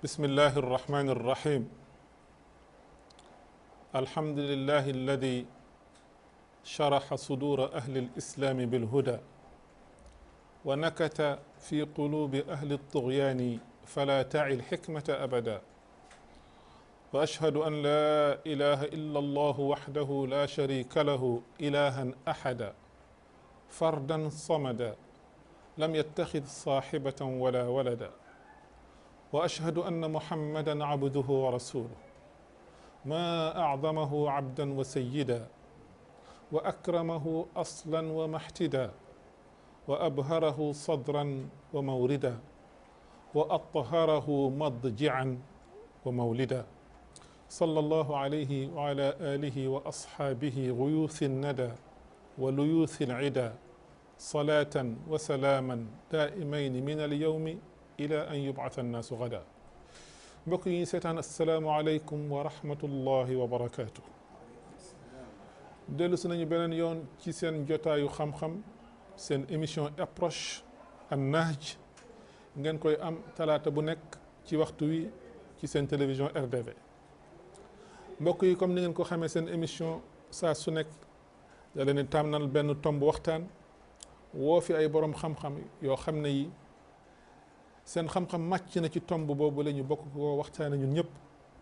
بسم الله الرحمن الرحيم الحمد لله الذي شرح صدور أهل الإسلام بالهدى ونكت في قلوب أهل الطغيان فلا تعي الحكمة أبدا وأشهد أن لا إله إلا الله وحده لا شريك له إلها أحدا فردا صمدا لم يتخذ صاحبة ولا ولدا وأشهد أن محمدا عبده ورسوله ما أعظمه عبدا وسيدا وأكرمه أصلا ومحتدا وأبهره صدرا وموردا وأطهره مضجعا ومولدا صلى الله عليه وعلى آله وأصحابه غيوث الندى وليوث العدا صلاة وسلاما دائمين من اليوم إلى أن يبعث الناس غدا بقي سيتان السلام عليكم ورحمة الله وبركاته dellu si nañu beneen yoon ci seen jotaayu xam-xam seen émission approche an nahj ngeen koy am talaata bu nekk ci waxtu wi ci seen télévision RDV mbokk yi comme ni ngeen ko xamee seen émission saa su nekk da leen di tànnal benn tomb waxtaan woo fi ay borom xam-xam yoo xam ne yi seen xam-xam màcc na ci tomb boobu la ñu bokk ko waxtaane ñun ñëpp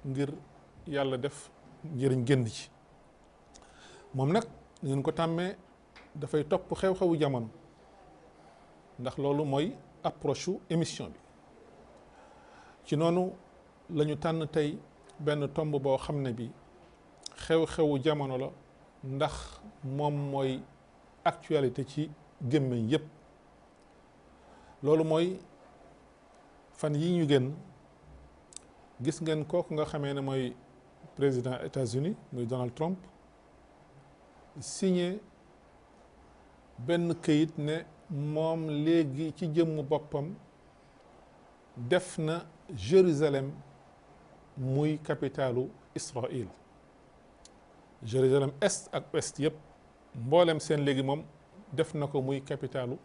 ngir yàlla def njëriñ génn ci moom nag ngeen ko tàmmee dafay topp xew-xewu jamono ndax loolu mooy approche émission bi ci noonu la ñu tànn tey benn tomb boo xam ne bi xew-xewu jamono la ndax moom mooy actualité ci gémmiñ yépp loolu mooy fan yi ñu génn gis ngeen kooku nga xamee ne mooy président États-Unis muy Donald Trump signé benn këyit ne moom léegi ci jëmmu boppam def na Jérusalem muy capitalu Israël Jérusalem est ak ouest yëpp mboolem seen léegi moom def na ko muy capitalu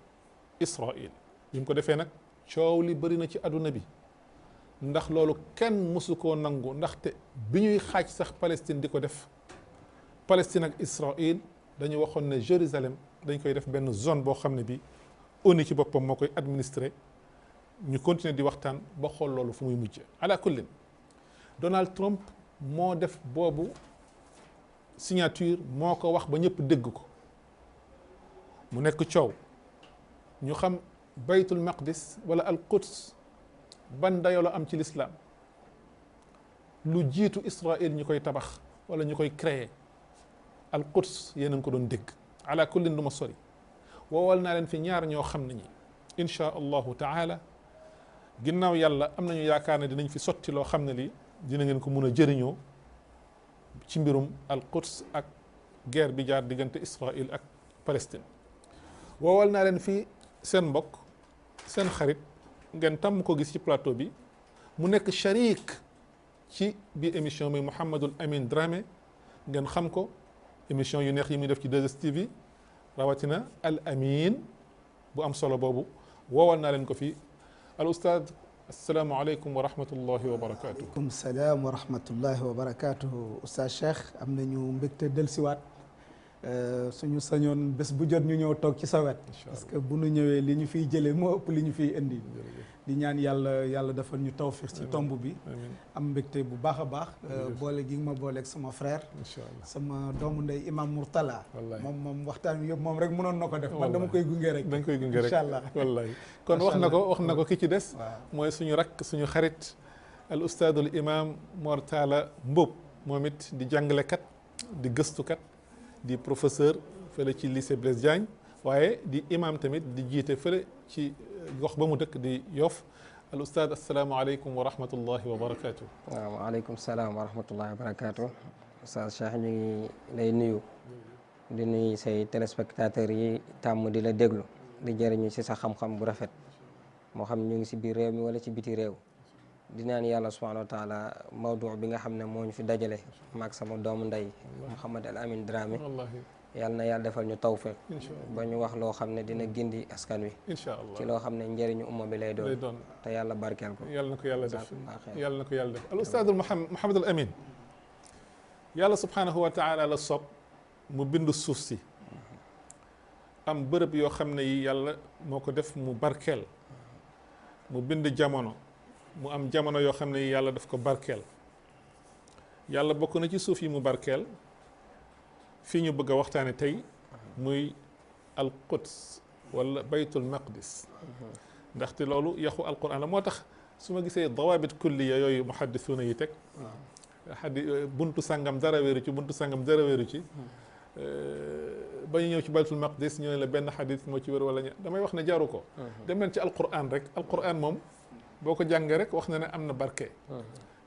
Israël bi mu ko defee nag coow li bëri na ci àdduna bi ndax loolu kenn mësu koo nangu ndaxte bi ñuy xaaj sax Palestine di ko def Palestine ak Israël dañu waxoon ne Jérusalem dañ koy def benn zone boo xam ne bi ONU ci boppam moo koy administré ñu continuer di waxtaan ba xool loolu fu muy mujjee ala kullin Donald Trump moo def boobu signature moo ko wax ba ñëpp dégg ko mu nekk coow ñu xam baytul maqdis wala al quds ban dayoo la am ci lislaam lu jiitu Israël ñu koy tabax wala ñu koy créer al quds yéen a ngi ko doon dégg ala kullin du ma sori woowal naa leen fi ñaar ñoo xam ne ñi insha allahu taala ginnaaw yàlla am nañu yaakaar ne dinañ fi sotti loo xam ne lii dina ngeen ko mun a jëriñoo ci mbirum al quds ak guerre bi jaar diggante Israël ak Palestine woowal naa leen fi seen mbokk seen xarit ngeen tàmm ko gis ci plateau bi mu nekk sharik ci biir émission bi Mouhamadul Amin Dramé ngeen xam ko émission yu neex yi muy def ci 2STV rawatina Al Amin bu am solo boobu woowal naa leen ko fi al ustaad assalaamu aleykum wa rahmatullahi wa barakaatu. waaleykum salaam wa rahmatullahi wa barakaatu. Oustaz Cheikh am nañu mbégte dellusiwaat suñu sañoon bés bu jot ñu ñëw toog ci sa wet parce que bu ñu ñëwee li ñu fiy jëlee moo ëpp li ñu fiy indi di ñaan yàlla defal ñu tawfiq ci tomb bi am mbégte bu baax a baax boole gi ma booleeg sama frère sama doomu ndey imam Mourtala moom waxtaan wi yëpp moom rek mënoon na ko def man dama koy gunge rek dañ koy gunge rek incha allah wallahi kon wax na ko ki ci des mooy suñu rakk suñu xarit al ustaadul imam Mourtala Mboup moom it di jàngalekat di gëstukat di professeur fële ci lycée Blaise Diagne waaye di imam tamit di jiite fële ci gox ba mu dëkk di Yoff al ustaad asalaamaaleykum wa rahmatullahi wa barakaatu. waaw waaleykum salaam wa rahmatullahi wa barakaatu. Oustaz Cheikh ñu ngi lay nuyu di nuyu say téléspectateurs yi tàmm di la déglu di jëriñu ci sa xam-xam bu rafet moo xam ñu ngi si biir réew mi wala ci biti réew di naan yàlla subhanahu wa taala mawdu bi nga xam ne moo ñu fi dajale maag sama doomu ndey Mouhamad Al Amin Dramé yàlla na yàlla defal ñu tawfiq incha allah ba ñu wax loo xam ne dina gindi askan wi incha allah ci loo xam ne njëriñu umma bi lay lay doon doon te yàlla barkeel ko yàlla na ko yàlla def Jazakumullah yàlla na ko yàlla def al ustaadul Muhammad al Amin yàlla subhanahu wa taala la sob mu bind suuf si am bërëb yoo xam ne yi yàlla moo ko def mu barkeel mu bind jamono mu am jamono yoo xam ne yi yàlla daf ko barkeel yàlla bokk na ci suuf yi mu barkeel fii ñu bëgg a waxtaane tey muy al Quds wala baytul maqdis ndaxte loolu yaxu alquran la moo tax su ma gisee dawaabit kulliya yooyu muhaddisuuna yi teg buntu sàngam dara wéeru ci buntu sàngam dara wéeru ci ba ñu ñëw ci baytul maqdis ñu ne la benn xadis moo ci wér wala ña damay wax ne jaru ko dem leen ci alquran rek alquran moom boo ko jàngee rek wax na ne am na barke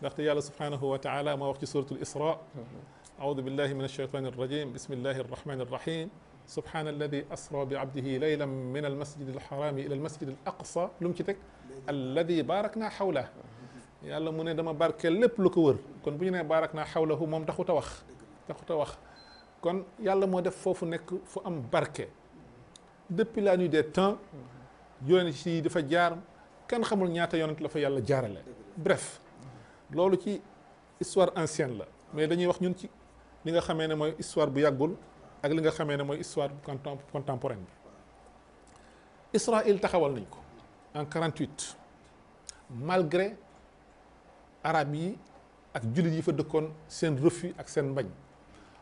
ndaxte yàlla subhanahu wa taala moo wax ci suratul isra أعوذ بالله من الشيطان الرجيم بسم الله الرحمن الرحيم سبحان الذي أسرى بعبده ليلا من المسجد الحرام إلى المسجد الأقصى لمتك الذي باركنا حوله yàlla mu ne dama barkeel lépp lu ko wër kon bu ñu nee baarak naa xawlahu moom taxut a wax kon yàlla moo def foofu nekk fu am barke depuis la nuit des temps yonent yi dafa jaar kenn xamul ñaata yonent la fa yàlla jaarale bref loolu ci histoire ancienne la mais dañuy wax ñun ci li nga xamee ne mooy histoire bu yàggul ak li nga xamee ne mooy histoire contemporaine bi Israël taxawal nañ ko en 48 malgré arab yi ak jullit yi fa dëkkoon seen refus ak seen mbañ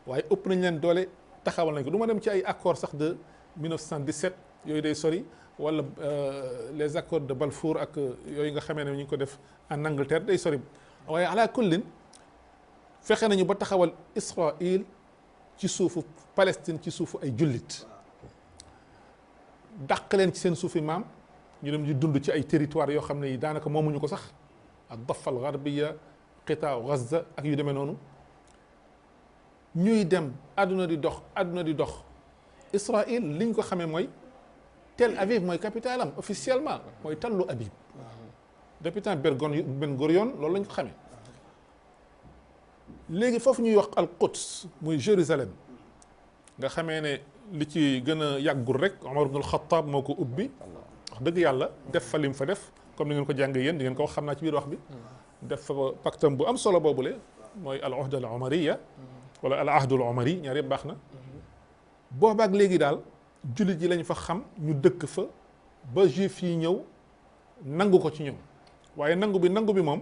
waaye ëpp nañ leen doole taxawal nañ ko du ma dem ci ay accords sax de 1917 yooyu day sori wala les accords de Balfour ak yooyu nga xamee ne ñu ngi ko def en Angleterre day sori waaye ala kullin fexe nañu ba taxawal Israël ci suufu Palestine ci suufu ay jullit dàq leen ci seen suufi maam ñu dem di dund ci ay territoires yoo xam ne yi daanaka moomuñu ko sax ak Dafa al Garbiya qitaa Gaza ak yu demee noonu ñuy dem àdduna di dox Israël liñ ko xamee mooy Tel Aviv mooy capitale am officiellement mooy Tallu Abib depuis temps Ben Gurion loolu lañ ko xamee léegi foofu ñuy wax al Quds muy Jérusalem nga xamee ne li ci gën a yàggul rek Omar ibn al-Khattab moo ko ubbi wax dëgg yàlla def fa lim fa def comme ni ngeen ko jàngee yéen di ngeen ko wax xam naa ci biir wax bi def fa pactam bu am solo boobule mooy al uhda al omariya wala al ahdu al omari ñaar yëpp baax na boobaak léegi daal jullit yi lañ fa xam ñu dëkk fa ba juif yi ñëw nangu ko ci ñoom waaye nangu bi moom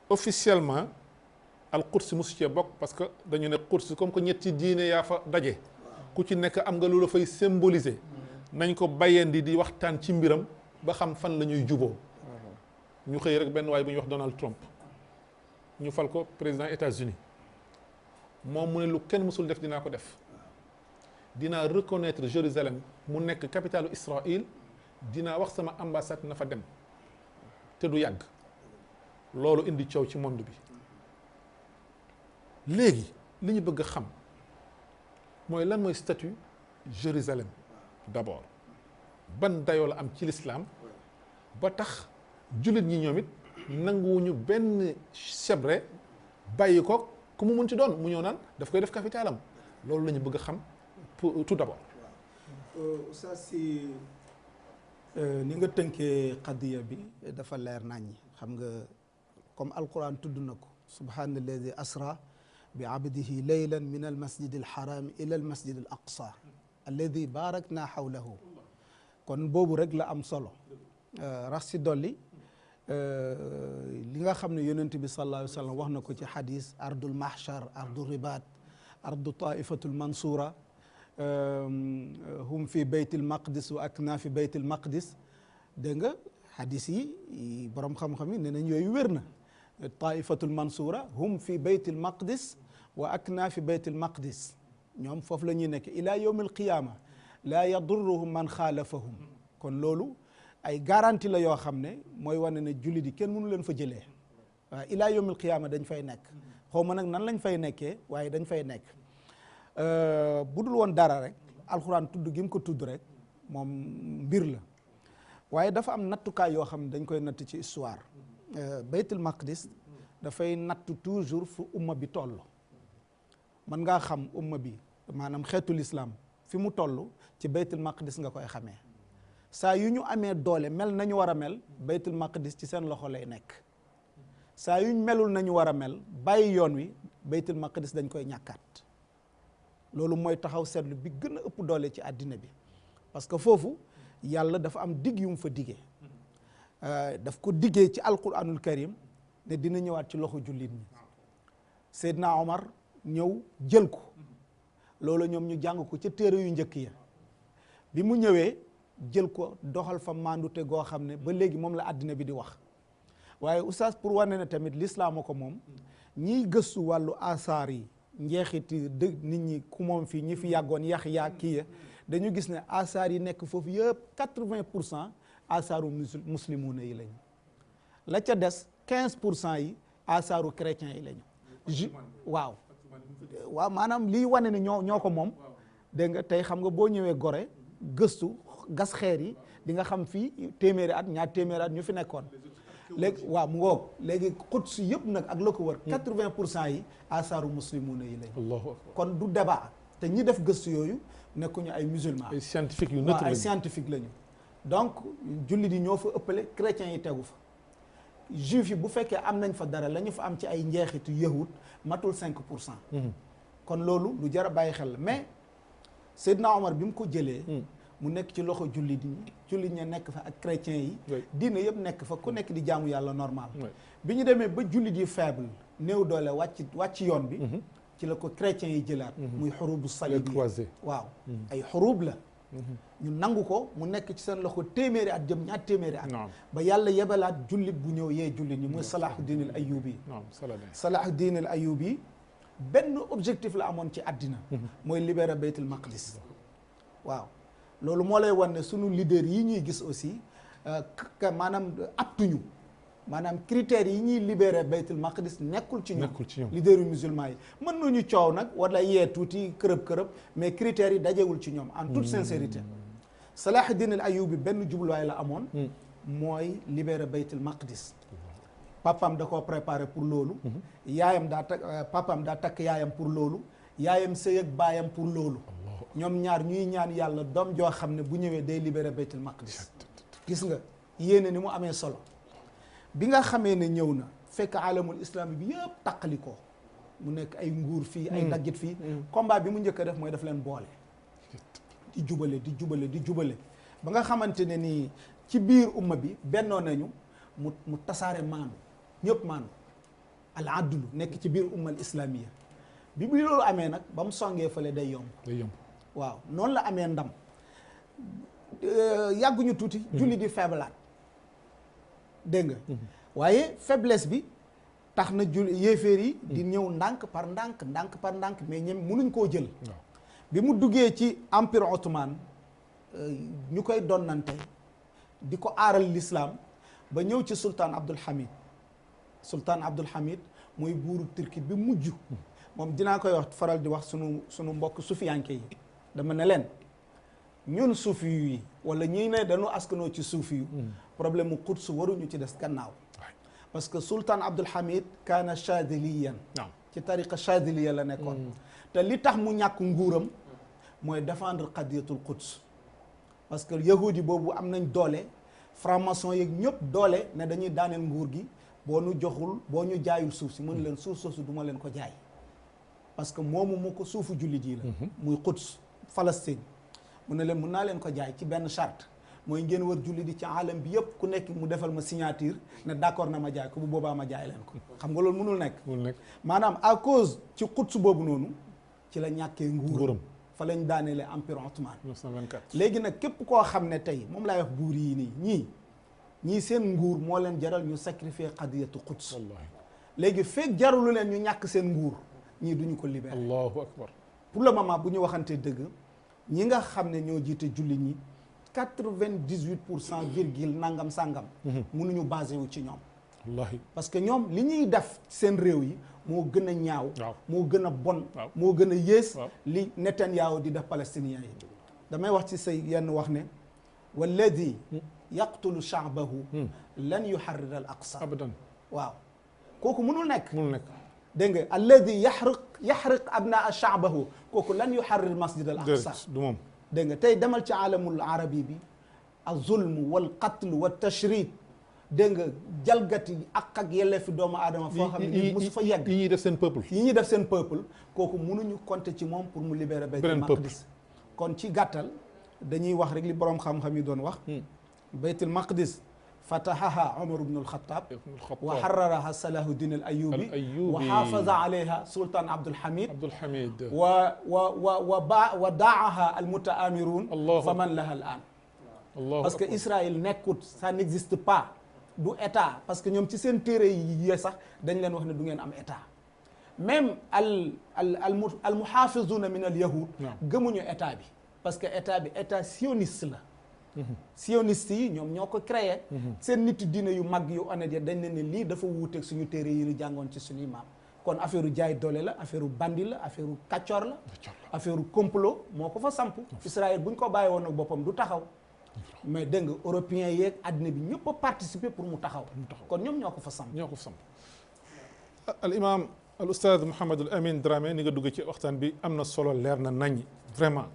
officiellement al Quds mosu cee bokk parce que dañu ne Quds comme que ñetti diine yaa fa daje ku ci nekk am nga lu la fay symboliser nañ ko bàyyeendi di waxtaan ci mbiram ba xam fan la ñuy juboo ñu xëy rek benn waay bu ñuy wax Donald Trump ñu fal ko président États-Unis moom mu ne lu kenn mësul def dinaa ko def dinaa reconnaître Jérusalem mu nekk capitalu Israël dinaa wax sama ambassade na fa dem te du yàgg loolu indi coow ci monde bi léegi li ñu bëgg a xam mooy lan mooy statut Jérusalem d'abord ban dayoo la am ci l'islam ba tax jullit ñi ñoom it nanguwuñu benn chebre bàyyi ko ku mu mën ci doon mu ñëw naan daf koy def capitalam loolu la ñu bëgg a xam pour tout d'abord. Oustaz si ni nga tënkee xadiya bi dafa leer naññi xam nga comme alquran tudd na ko subhaana alladi asra bi abdihi laylan min al masjid al haram ila al masjid al aqsa alladi barakna hawlahu kon boobu rek la am solo rax si dolli li nga xam ne yonent bi sallallahu alayhi wa sallam wax na ko ci xadis ardul mahshar ardu ribat ardu taifatul mansura hum fi baytil maqdis wa akna fi baytil maqdis dégg nga xadis yi borom xam-xam yi nee nañ yooyu wér na taifatul mansura hum fi baytil maqdis wa akna fi baytil maqdis ñoom foofu la ñuy nekk ila yawm al qiyama laa yadurruhum man xaalafahum kon loolu ay garantie la yoo xam ne mooy wane ne jullit yi kenn mënu leen fa jëlee waaye ila yawm al qiyama dañ fay nekk xaw ma nag nan lañ fay nekkee waaye dañ fay nekk bu dul woon dara rek alxuraan tudd gi mu ko tudd rek moom mbir la waaye dafa am nattukaay yoo xam ne dañ koy natt ci histoire baytul maqdis dafay natt toujours fu umma bi toll mën ngaa xam umma bi maanaam xeetul islam fi mu toll ci baytul maqdis nga koy xamee saa yu ñu amee doole mel nañu war a mel baytul maqdis ci seen loxo lay nekk saa yuñ melul nañu war a mel bàyyi yoon wi baytul maqdis dañ koy ñàkkaat loolu mooy taxaw seetlu bi gën a ëpp doole ci àddina bi parce que foofu yàlla dafa am digg yu mu fa diggee daf ko diggee ci alquranul karim ne dina ñëwaat ci loxo jullit ñi Seydina Omar ñëw jël ko loolu ñoom ñu jàng ko ca téere yu njëkk ya bi mu ñëwee jël ko doxal fa mandute goo xam ne ba léegi moom la àddina bi di wax waaye oustaz pour wane ne tamit l'islam ko moom ñiy gëstu wàllu asaar yi njeexiti dëgg nit ñi ku moom fii ñi fi yàggoon yax yaa kii ya dañu gis ne asaar yi nekk foofu yëpp 80% asaaru muslimuuna yi lañu la ca des 15% yi asaaru chrétiens yi lañu waaw maanaam lii wane ne ñoo ko moom dégg nga tey xam nga boo ñëwee Gorée gëstu gas xeer yi di nga xam fii téeméeri at ñaar téeméeri at ñu fi nekkoon léegi waaw mu ngoog léegi Quds yëpp nag ak la ko wër 80% yi asaaru muslimuuna yi lañu kon du débat te ñi def gëstu yooyu nekkuñu ay musulmans ay scientifique yu waaw ay scientifique lañu donc jullit yi ñoo fa ëppale chrétiens yi tegu fa juif yi bu fekkee am nañ fa dara la ñu fa am ci ay njeexitu yahud matul 5%. kon loolu lu jar a bàyyi xel la mais Seydina Omar bi mu ko jëlee mu nekk ci loxo jullit ña nekk fa ak chrétiens yi diine yëpp nekk fa ku nekk di jaamu yàlla normal bi ñu demee ba jullit yi faible néew doole wàcc yoon bi ci la ko chrétiens yi jëlaat muy xurubu salib yi waaw ay xurub la ñu nangu ko mu nekk ci seen loxo téeméeri at jëm ñaar téeméeri at ba yàlla yebalaat jullit bu ñëw yee jullit ñi muy Salahuddin al Ayyubi Salahuddin al Ayyubi benn objectif la amoon ci àddina mooy libérer baytul maqdis waaw loolu moo lay wan ne sunu leader yi ñuy gis aussi maanaam aptuñu maanaam critères yi ñuy libérer baytul maqdis nekkul ci ñoom leader yu musulman yi mën nañu coow nag wala yee tuuti kërëb mais critères yi dajewul ci ñoom en toute sincérité Salahuddin al Ayyubi benn jubluwaay la amoon mooy libérer baytul maqdis papam da koo préparé pour loolu yaayam papam daa takk yaayam pour loolu yaayam sëy ak baayam pour loolu ñoom ñaar ñuy ñaan yàlla doom joo xam ne bu ñëwee day libéré baytul maqdis gis nga yéene ni mu amee solo bi nga xamee ne ñëw na fekk alamul islami bi yëpp taqali ko mu nekk ay nguur fii ay daggit fii combat bi mu njëkk a def mooy daf leen boole di jubale ba nga xamante ne nii ci biir umma bi bennoo nañu mu tasaare maandu ñëpp maandu al adlu nekk ci biir umma al islamia bi loolu amee nag ba mu songee fële day yomb waaw noonu la amee ndam yàgguñu tuuti julli di faiblaat dégg nga waaye faiblesse bi tax na yéeféer yi di ñëw ndànk par ndànk mais ñem mënuñ koo jël bi mu duggee ci empire ottoman ñu koy donnante di ko aaral l'islam ba ñëw ci sultan Abdul Hamid mooy buuru Turki bi mujj moom dinaa koy wax faral di wax sunu mbokk sufiyanke yi dama ne leen ñun suufi yi wala ñi ne dañu askanoo ci suufi yu problème mu Quds waruñu ci des gannaaw parce que sultan Abdul Hamid kaana chadiliyan ci tariqa chadiliya la nekkoon te li tax mu ñàkk nguuram mooy défendre qadiyatul Quds parce que yahudi boobu am nañ doole franc-maçon yeeg ñëpp doole ne dañuy daaneel nguur gi boo ñu jaayul suuf si mën leen suuf soosu duma leen ko jaay parce que moomu mu ko suufu jullit yi la muy Quds Palestine mu ne leen mun naa leen ko jaay ci benn charte mooy ngeen war jullit di ci alam bi yëpp ku nekk mu defal ma signature ne d'accord na ma jaay ko bu boobaa ma jaay leen ko xam nga loolu mënul nekk maanaam à cause ci Quds boobu noonu ci la ñàkkee nguuram fa lañ daaneele empire ottoman 1924 léegi nag képp koo xam ne tey moom laay wax buur yi nii ñii seen nguur moo leen jaral ñu sacrifier qadiyatu Quds léegi feek jaralu leen ñu ñàkk seen nguur ñii duñu ko libéré allahu akbar pour le moment bu ñu waxantee dëgg ñi nga xam ne ñoo jiite julli ñi 98% virgule nangam sangam mënuñu basé wu ci ñoom wallahi parce que ñoom li ñuy def seen réew yi moo gën a ñaaw moo gën a bon moo gën a yées li Netanyahu di def palestiniens yi damay wax ci say yenn wax ne walladi yaqtulu sha'bahu lan yuharrir al aqsa abadan waaw kooku mënul nekk dégg nga alladi yaxriq yaxriq abnaa sha'bahu kooku lan yuharrir masjid al aqsa du moom dégg nga tey demal ci alamul arabi bi az-zulm wal qatl wa tashrid dégg nga jalgati ak yelleefi doomu aadama foo xam ne nit mosu fa yegg yi ñuy def seen peuple yi ñuy def seen peuple kooku mënuñu compter ci moom pour mu libérer baytul maqdis kon ci gàttal dañuy wax rek li boroom xam-xam yi doon wax baytul maqdis fatahaha Umar ibn al-Khattab wa harraraha Salahuddin al-Ayyubi wa hafaza alayha Sultan Abdul Hamid wa daaha al-mutaamirun faman laha al-an parce que Israël nekkut ça n'existe pas du état parce que ñoom ci seen téere yi sax dañ leen wax ne du ngeen am état même al muhafizuna min al yahud gëmuñu état bi parce que état bi état sioniste la sioniste yi ñoom ñoo ko créé seen nit diine yu mag yu honnête ya dañ ne lii dafa wuuteeg suñu téere yi ñu jàngoon ci suñuy maam kon affaire jaay doole la affaire bandi la affaire kàccoor la affaire complot moo ko fa samp Israël buñ ko bàyyi woon ak boppam du taxaw mais dégg nga européens yeeg àddina bi ñëpp a participer pour mu taxaw kon ñoom ñoo ko fa samp al imam al oustaz Mouhamadul Amin Dramé ni nga dugg ci waxtaan bi am na solo leer na nañ vraiment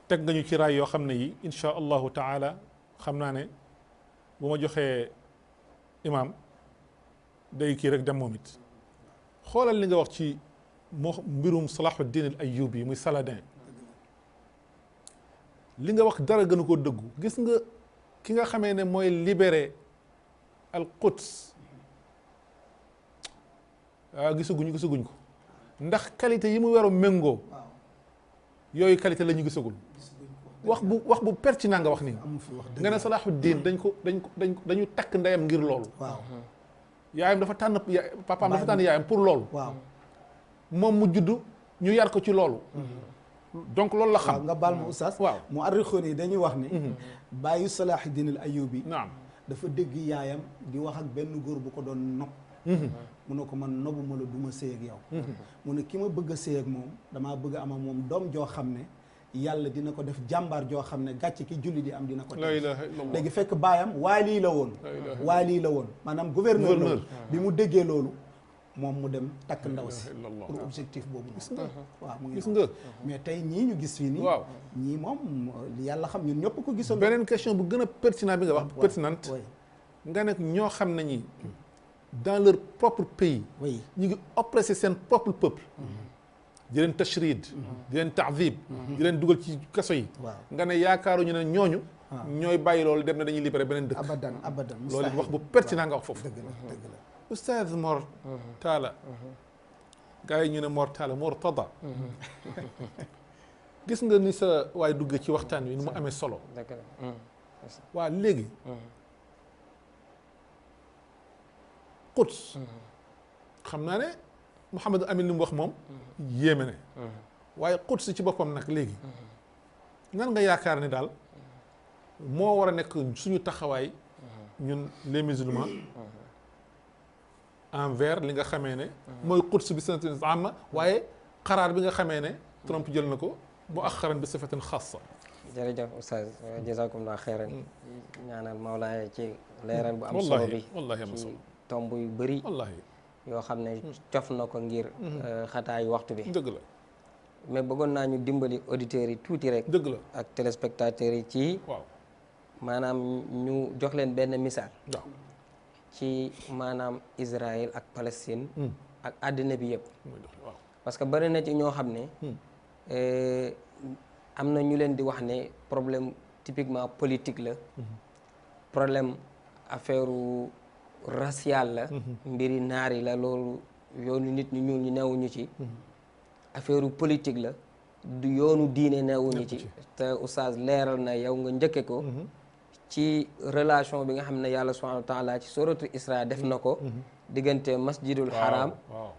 teg nga ñu ci raay yoo xam ne yi insha allahu taala xam naa ne bu ma joxee imam day kii rek dem moom it xoolal li nga wax ci mbirum Salahuddin al Ayyubi muy Saladin li nga wax dara gënu ko dëggu gis nga ki nga xamee ne mooy libéré al Quds waaw gisaguñ ko ndax qualité yi mu war a méngoo yooyu qualité la ñu gisagul wax bu pertinent nga wax nii nga ne Salahuddin dañu takk ndeyam ngir loolu yaayam dafa tànn papaam dafa tànn yaayam pour loolu moom mu juddu ñu yar ko ci loolu donc loolu la xam nga baal ma oustaz waaw mu arrixoon yi dañuy wax ni bàyyi Salahuddin al Ayyubi naam dafa dégg yaayam di wax ak benn góor bu ko doon nopp mu ne ko man nobu ma la du ma sëy ak yow mu ne ki ma bëgg a sëy ak moom damaa bëgg a am ak moom doom joo xam ne yàlla dina ko def jàmbaar joo xam ne gàcce ki julli di am dina ko teg léegi fekk baayam waali la woon maanaam gouverneur la woon bi mu déggee loolu moom mu dem takk ndaw si pour objectif boobu waaw mu ngi gis nga mais tey ñii ñu gis fii nii waaw ñii moom yàlla xam ñun ñëpp ko gisoon beneen question bu gën a pertinent bi nga wax pertinente nga nekk ñoo xam nañi dans leur propre pays ñu ngi oppressé seen propre peuple di leen tashrid di leen taadib di leen dugal ci kaso yi nga ne yaakaaruñu ne ñooñu ñooy bàyyi loolu dem na dañuy libéré beneen dëkk abadan loolu wax bu pertinent nga wax foofu dëgg la Oustaz Mor Talla gars yi ñu ne Mor Talla Mortada gis nga ni sa waaye dugg ci waxtaan wi ni mu amee solo waa léegi Quds xam naa ne Mouhamadou Amin li mu wax moom yéeme ne waaye Quds ci boppam nag léegi nan nga yaakaar ne daal moo war a nekk suñu taxawaay ñun les musulmans envers li nga xamee ne mooy Quds bi sifatin amma waaye xaraar bi nga xamee ne Trump jël na ko bu axaran bi sifatin xaasa jërëjëf oustaz jazakumullah xeyran ñaanal Mawlaaya ci leeral bu am solo bi ci tomb yu bëri wallahi yoo xam ne cof na ko ngir xataayu waxtu bi dëgg la mais bëggoon naa ñu dimbali auditeurs yi tuuti rek dëgg la ak téléspectateurs yi ci waaw maanaam ñu jox leen benn misaal waaw ci maanaam Israël ak Palestine ak àddina bi yëpp waaw parce que bari na ci ñoo xam ne am na ñu leen di wax ne problème typiquement politique la problème affaire racial la mbiri naari la loolu yoonu nit ñu ñuul ñu newuñu ci affaire politique la du yoonu diine newuñu ci te oustaz leeral na yow nga njëkke ko ci relation bi nga xam ne yàlla subhanahu wa taala ci suratu Isra def na ko diggante masjidul haram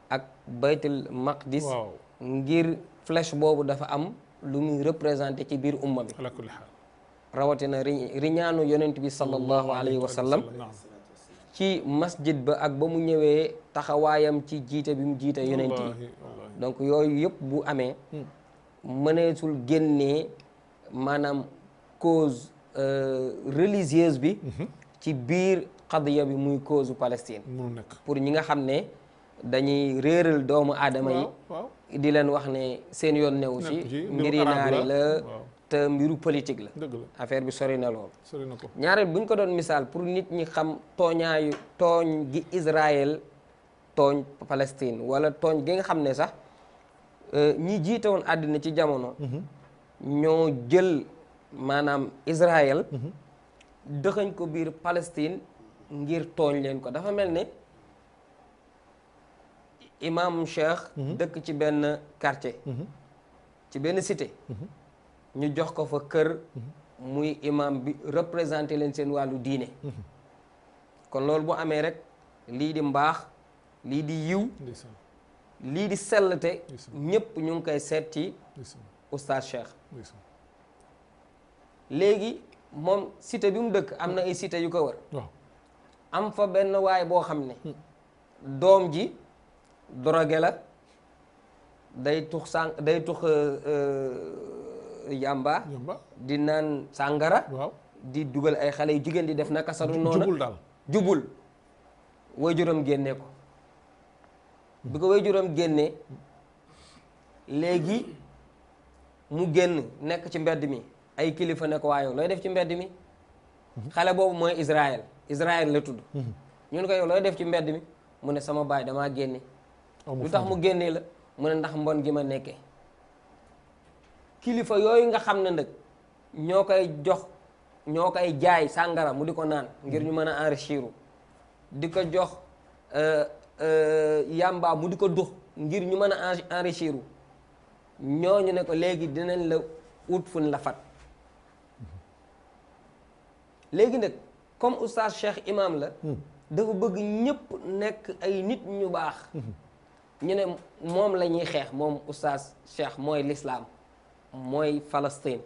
ak baytul maqdis ngir flèche boobu dafa am lu muy représenté ci biir umma bi rawatina riñaanu yonent bi sallallahu alayhi wa sallam ci masjid ba ak ba mu ñëwee taxawaayam ci jiite bi mu jiite yonent yi donc yooyu yëpp bu amee mëneesul génnee maanaam cause religieuse bi ci biir qadiya bi muy cause Palestine pour ñi nga xam ne dañuy réeral doomu aadama yi di leen wax ne seen yoon newu ci mbiri naari la te mbiru politique la affaire bi sori na lool ñaareel buñ ko doon misaal pour nit ñi xam tooñ gi Israël tooñ Palestine wala tooñ gi nga xam ne sax ñi jiite woon àddina ci jamono ñoo jël maanaam Israël dëxañ ko biir Palestine ngir tooñ leen ko dafa mel ne imam Cheikh dëkk ci benn quartier ci benn cité ñu jox ko fa kër muy imam bi représenté leen seen wàllu diine kon loolu bu amee rek lii di mbaax lii di yiw lii di sellte ñëpp ñu ngi koy seet ci oustaz Cheikh léegi moom cité bi mu dëkk am na ay cité yu ko wër am fa benn waay boo xam ne doom ji drogué la day tux yamba di naan sàngara di dugal ay xale yu jigéen di def naka sadu noonu jubul waajuram génne ko bi ko waajuram génne léegi mu génn nekk ci mbedd mi ay kilifa ne ko waa yow looy def ci mbedd mi xale boobu mooy Israël la tudd ñu ne ko yow looy def ci mbedd mi mu ne sama baay damaa génne lu tax mu génnee la mu ne ndax mbon gi ma nekkee kilifa yooyu nga xam ne nag ñoo koy jaay sàngara mu di ko naan ngir ñu mën a enrichir di ko jox yamba mu di ko dux ngir ñu mën a enrichir ñooñu ne ko léegi dinañ la ut fuñ la fat léegi nag comme oustaz Cheikh imam la dafa bëgg ñëpp nekk ay nit ñu baax ñu ne moom la ñuy xeex moom oustaz Cheikh mooy l'islam mooy Palestine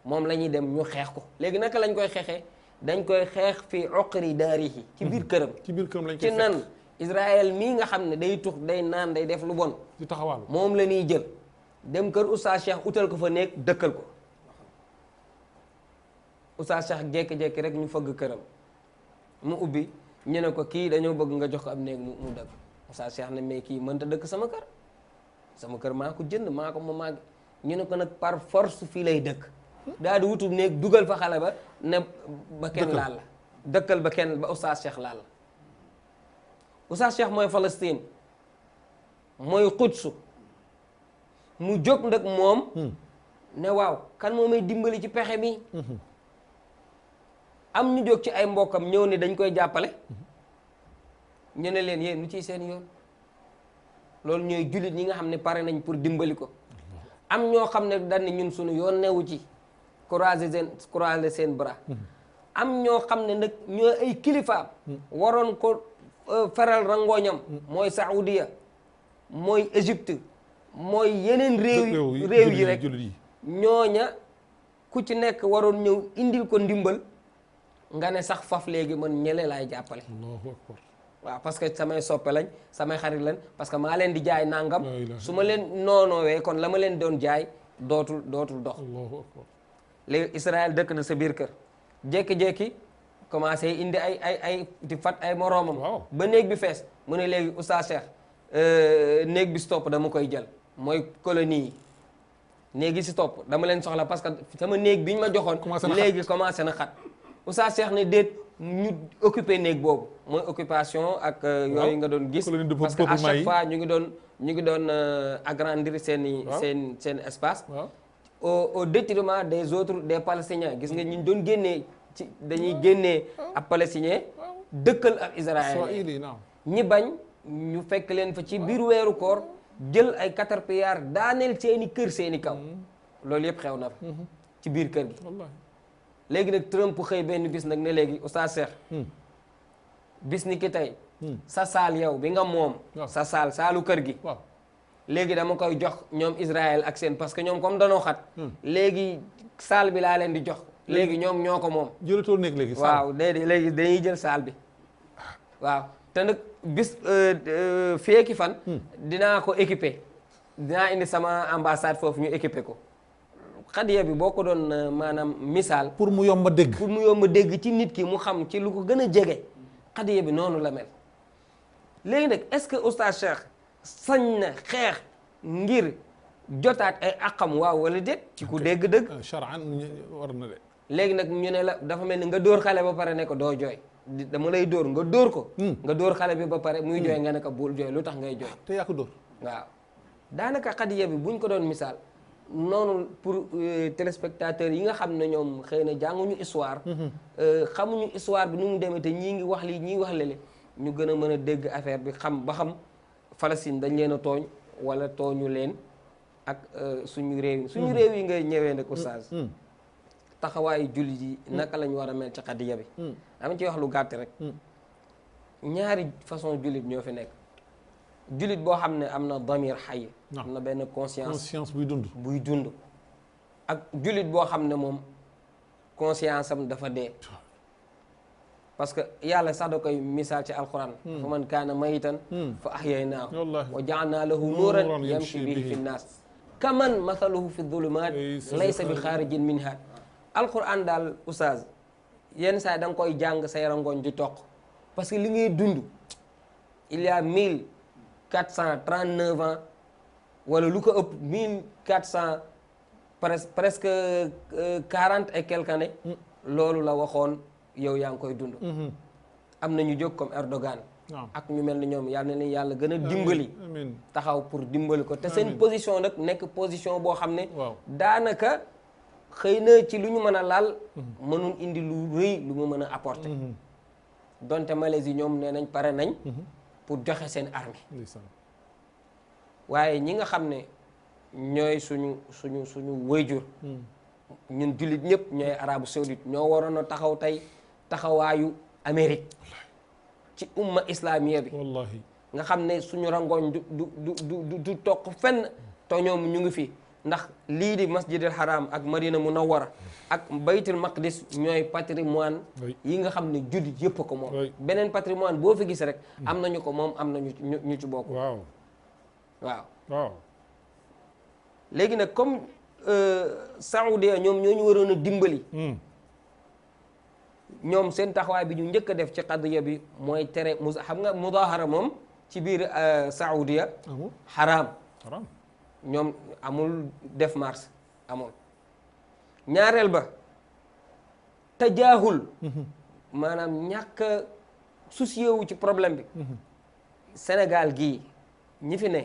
moom la ñuy dem ñu xeex ko léegi naka lañ koy xeexee dañ koy xeex fi uqri daarihi ci biir këram lañ koy ci nan Israël mii nga xam ne day tux day naan day def lu bon di taxawal moom la ñuy jël dem kër oustaz Cheikh utal ko fa nekk dëkkal ko oustaz Cheikh jékki-jékki rek ñu fëgg këram mu ubbi ñu ne ko kii dañoo bëgg nga jox ko ab néeg mu dëkk oustaz Cheikh ne mais kii mënta dëkk sama kër maa ko jënd maa ko ma ñu ne ko nag par force fii lay dëkk daal di wutu néeg dugal fa xale ba ne ba kenn laal la dëkkal ba oustaz Cheikh laal la oustaz Cheikh mooy Palestine mooy Quds mu jóg nag moom ne waaw kan moo may dimbali ci pexe mi am ñu jóg ci ay mbokkam ñëw ne dañ koy jàppale ñu ne leen yéen lu ciy seen yoon loolu ñooy jullit ñi nga xam ne pare nañ pour dimbali ko am ñoo xam ne dañ ne ñun suñu yoon newu ci croiser seen bras am ñoo xam ne nag ñoo ay kilifaam waroon ko feral rangooñam mooy Saoudia mooy Égypte mooy yeneen réew yi rek ñooña ku ci nekk waroon ñëw indil ko ndimbal nga ne sax faf léegi man ñele laay jàppale waaw parce que samay soppe lañ samay xarit lañ parce que maa leen di jaay nangam su ma leen noonoowee kon la ma leen doon jaay dootul dox léegi Israël dëkk na sa biir kër jékki-jékki commencé indi ay di fat ay moroomam ba néeg bi fees mu ne léegi oustaz Cheikh néeg bi si topp dama koy jël mooy colonie yi néeg yi si topp dama leen soxla parce que sama néeg bi ñu ma joxoon léegi commencé na xat oustaz Cheikh ne déet ñu occupé néeg boobu mooy occupation ak yooyu nga doon gis parce que à chaque fois ñu ngi doon agrandir seen espace au détriment des autres des palestiniens gis nga ñu doon génnee ci dañuy génnee ab palestinien dëkkal ak israélien ñi bañ ñu fekk leen fa ci biir weeru koor jël ay caterpillar daaneel seeni kër seeni kaw loolu yëpp xew na fa ci biir kër gi léegi nag Trump xëy benn bis nag ne léegi oustaz Cheikh bis ni ki tey sa saal yow bi nga moom sa saalu kër gi léegi dama koy jox ñoom Israël ak seen parce que ñoom comme danoo xat léegi saal bi laa leen di jox léegi ñoom ñoo ko moom jëlatoo nekk léegi waaw léegi dañuy jël saal bi waaw te nag bis feeki fan dinaa ko équiper dinaa indi sama ambassade foofu ñu équiper ko xadiya bi boo ko doon maanaam misaal pour mu yomb a dégg ci nit ki mu xam ci lu ko gën a jege xadiya bi noonu la mel léegi nag est-ce que oustaz Cheikh sañ na xeex ngir jotaat ay àqam waaw wala déet ci ku dégg-dëgg charan war na de léegi nag ñu ne la dafa mel ni nga dóor xale ba pare ne ko doo jooy dama lay dóor nga dóor ko nga dóor xale bi ba pare muy jooy nga ne ko bul jooy lu tax ngay jooy te yaa ko dóor waaw daanaka xadiya bi buñ ko doon misaal noonu pour téléspectateurs yi nga xam ne ñoom xëy na jànguñu histoire xamuñu histoire bi nu mu demee te ñii ngi wax lii ñii wax lele ñu gën a mën a dégg affaire bi xam ba xam Palestine dañ leen a tooñ wala tooñu leen ak suñu réew yi ngay ñëwee nag oustaz taxawaayu jullit yi naka lañ war a mel ci xadiya bi dama ci wax lu gàtt rek ñaari façon jullit ñoo fi nekk jullit boo xam ne am na damir xay am na benn conscience buy dund ak jullit boo xam ne moom conscience am dafa dee parce que yàlla sax da koy misaal ci alquran fa man kaana mayitan fa ahyaynaahu wa jaalnaa lahu nuuran yamshi bihi fi nnaas kaman mathaluhu fi dhulumaat laysa bi xaarijin minha alquran daal oustaz yenn saa da nga koy jàng say rangoñ di toq parce que li ngay dund il y a 1439 ans wala lu ko ëpp 1400 presque 40 et quelques années loolu la waxoon yow yaa ngi koy dund am na ñu jóg comme Erdogan ak ñu mel ni ñoom yal na leen yàlla gën a dimbali taxaw pour dimbali ko te seen position nag nekk position boo xam ne daanaka xëy na ci lu ñu mën a laal mënul indi lu rëy lu mu mën a apporter donte Malaisie ñoom nee nañ pare nañ pour joxe seen armée waaye ñi nga xam ne ñooy suñu wayjur ñun jullit ñëpp ñooy arabu saoudite ñoo waroon a taxaw tey taxawaayu Amérique ci umma islamiya bi wallahi nga xam ne suñu rangoñ du toq fenn te ñoom ñu ngi fi ndax lii di masjidil haram ak madina munawwara ak baytul maqdis ñooy patrimoine yi nga xam ne jullit yëpp ko moom beneen patrimoine boo fi gis rek am nañu ko moom am nañu ñu ci bokk waaw léegi nag comme Saoudia ñoom ñoo ñu waroon a dimbali ñoom seen taxawaay bi ñu njëkk a def ci qadiya bi mooy tere xam nga mudahara moom ci biir Saoudia haram ñoom amul def marche amul ñaareel ba tajaahul maanaam ñàkk a soucié wu ci problème bi Sénégal gii ñi fi ne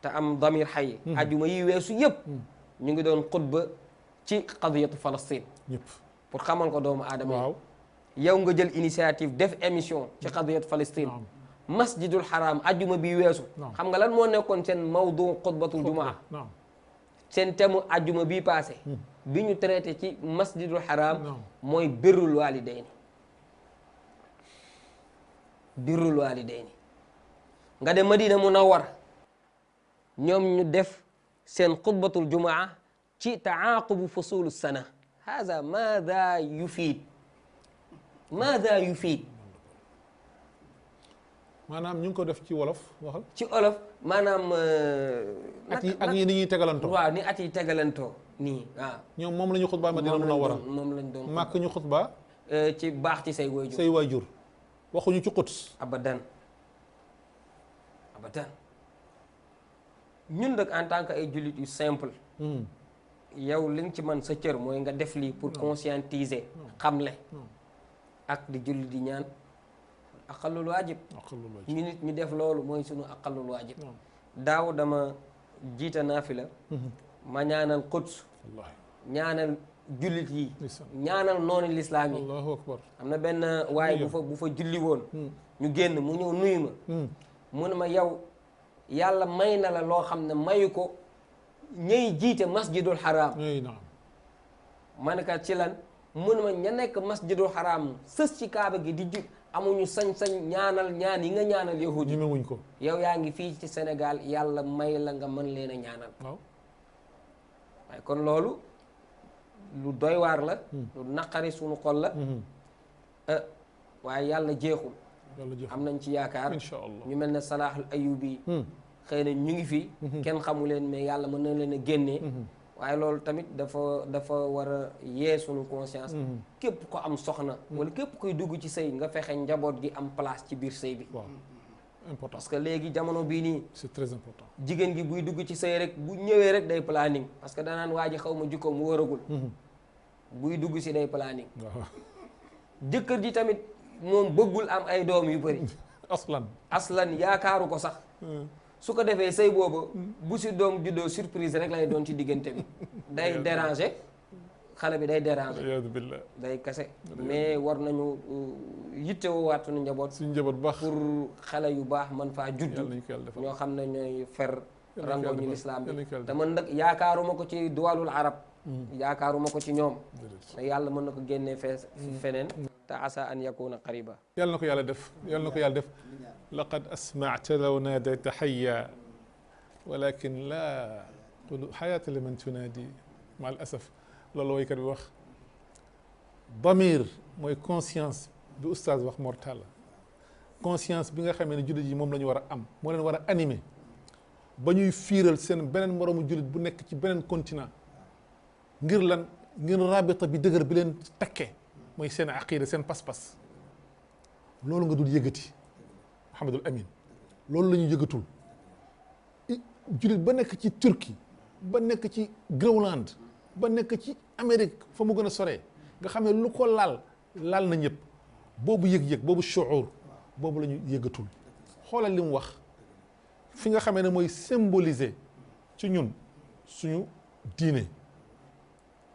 te am damir xay ajuma yi weesu yëpp ñu ngi doon xutba ci qadiyatu Palestine pour xamal ko doomu aadama yi yow nga jël initiative def émission ci qadiyatu Palestine masjidul haram ajuma bi weesu xam nga lan moo nekkoon seen mawdu xutbatul jumaa seen thème ajuma bii passé bi ñu traité ci masjidul haram mooy birrul walidayni nga dem Madina Munawwar ñoom ñu def seen xutbatul jumaa ci taaqubu fusulu sana hada maada yufiid maanaam ñu ngi ko def ci wolof waxal ci wolof maanaam at yi ak yi ni ñuy tegalantoo waaw ni at yi tegalantoo nii waaw ñoom moom la ñu xutbaa Madina Munawwara moom lañ doon màkk ñu xutbaa ci baax ci say waajur waxuñu ci Quds abadan ñun nag en tant que ay jullit yu simple yow li nga ci man sa cër mooy nga def lii pour conscientiser xamle ak di julli di ñaan aqallul waajib ñu nit ñu def loolu mooy sunu aqallul waajib daaw dama jiita naafila ma ñaanal Quds ñaanal jullit yi ñaanal noonu lislaam yi allahu akbar am na benn waaye bu fa julli woon ñu génn mu ñëw nuyu ma mu ne ma yow yàlla may na la loo xam ne mayu ko ñay jiite masjidul haram ma ne ka ci lan mu ne ma ña nekk masjidul haram sës ci kaaba gi di ju amuñu sañ-sañ ñaanal ñaan yi nga ñaanal yahudi ñemewuñ ko yow yaa ngi fii ci Sénégal yàlla may la nga mën leen a ñaanal waaye kon loolu lu doy waar la lu naqari suñu xol la waaye yàlla jeexul am nañ ci yaakaar ñu mel ne Salahul Ayyubi xëy na ñu ngi fi kenn xamu leen mais yàlla mën na leen a génnee waaye loolu tamit dafa war a yee suñu conscience képp ko am soxna wala képp koy dugg ci sëy nga fexe njaboot gi am place ci biir sëy bi important parce que léegi jamono bii nii c'est très important jigéen gi buy dugg ci sëy rek bu ñëwee rek day planning parce que danaan waa ji xaw ma jikko mu wëragul buy dugg si day planning waaw jëkkër ji tamit moom bëggul am ay doom yu bëri aslan yaakaaru ko sax su ko defee sëy boobu bu si doom juddoo surprise rek lay doon ci diggante bi day déranger xale bi day déranger billah day kase mais war nañu yittewoowaat suñu njaboot bu baax pour xale yu baax man faa judd ñoo xam ne ñooy fer rango ñu lislaam bi te man nag yaakaaruma ko ci duwalul arab yaakaaruma ko ci ñoom te yàlla mën na ko génnee feneen te asa an yakuna qariba yàlla na ko yàlla def yàlla na ko yàlla def laqad asma'ta law naadayta hayya walakin la xayaata liman tunaadi ma al asaf loolu woykat bi wax damir mooy conscience bi oustaz wax mortal conscience bi nga xamee ne jullit yi moom la ñu war a am moo leen war a animé ba ñuy fiiral seen beneen moroomu jullit bu nekk ci beneen continent ngir lan ngir rabita bi dëgër bi leen takkee mooy seen aqida seen pas-pas loolu nga dul yëgati Mouhamadul Amin loolu la ñu yëgatul jullit ba nekk ci Turquie ba nekk ci Groenland ba nekk ci Amérique fa mu gën a soree nga xam ne lu ko laal na ñëpp boobu yëg-yëg boobu shuur boobu la ñu yëgatul xoolal li mu wax fi nga xamee ne mooy symboliser ci ñun suñu diine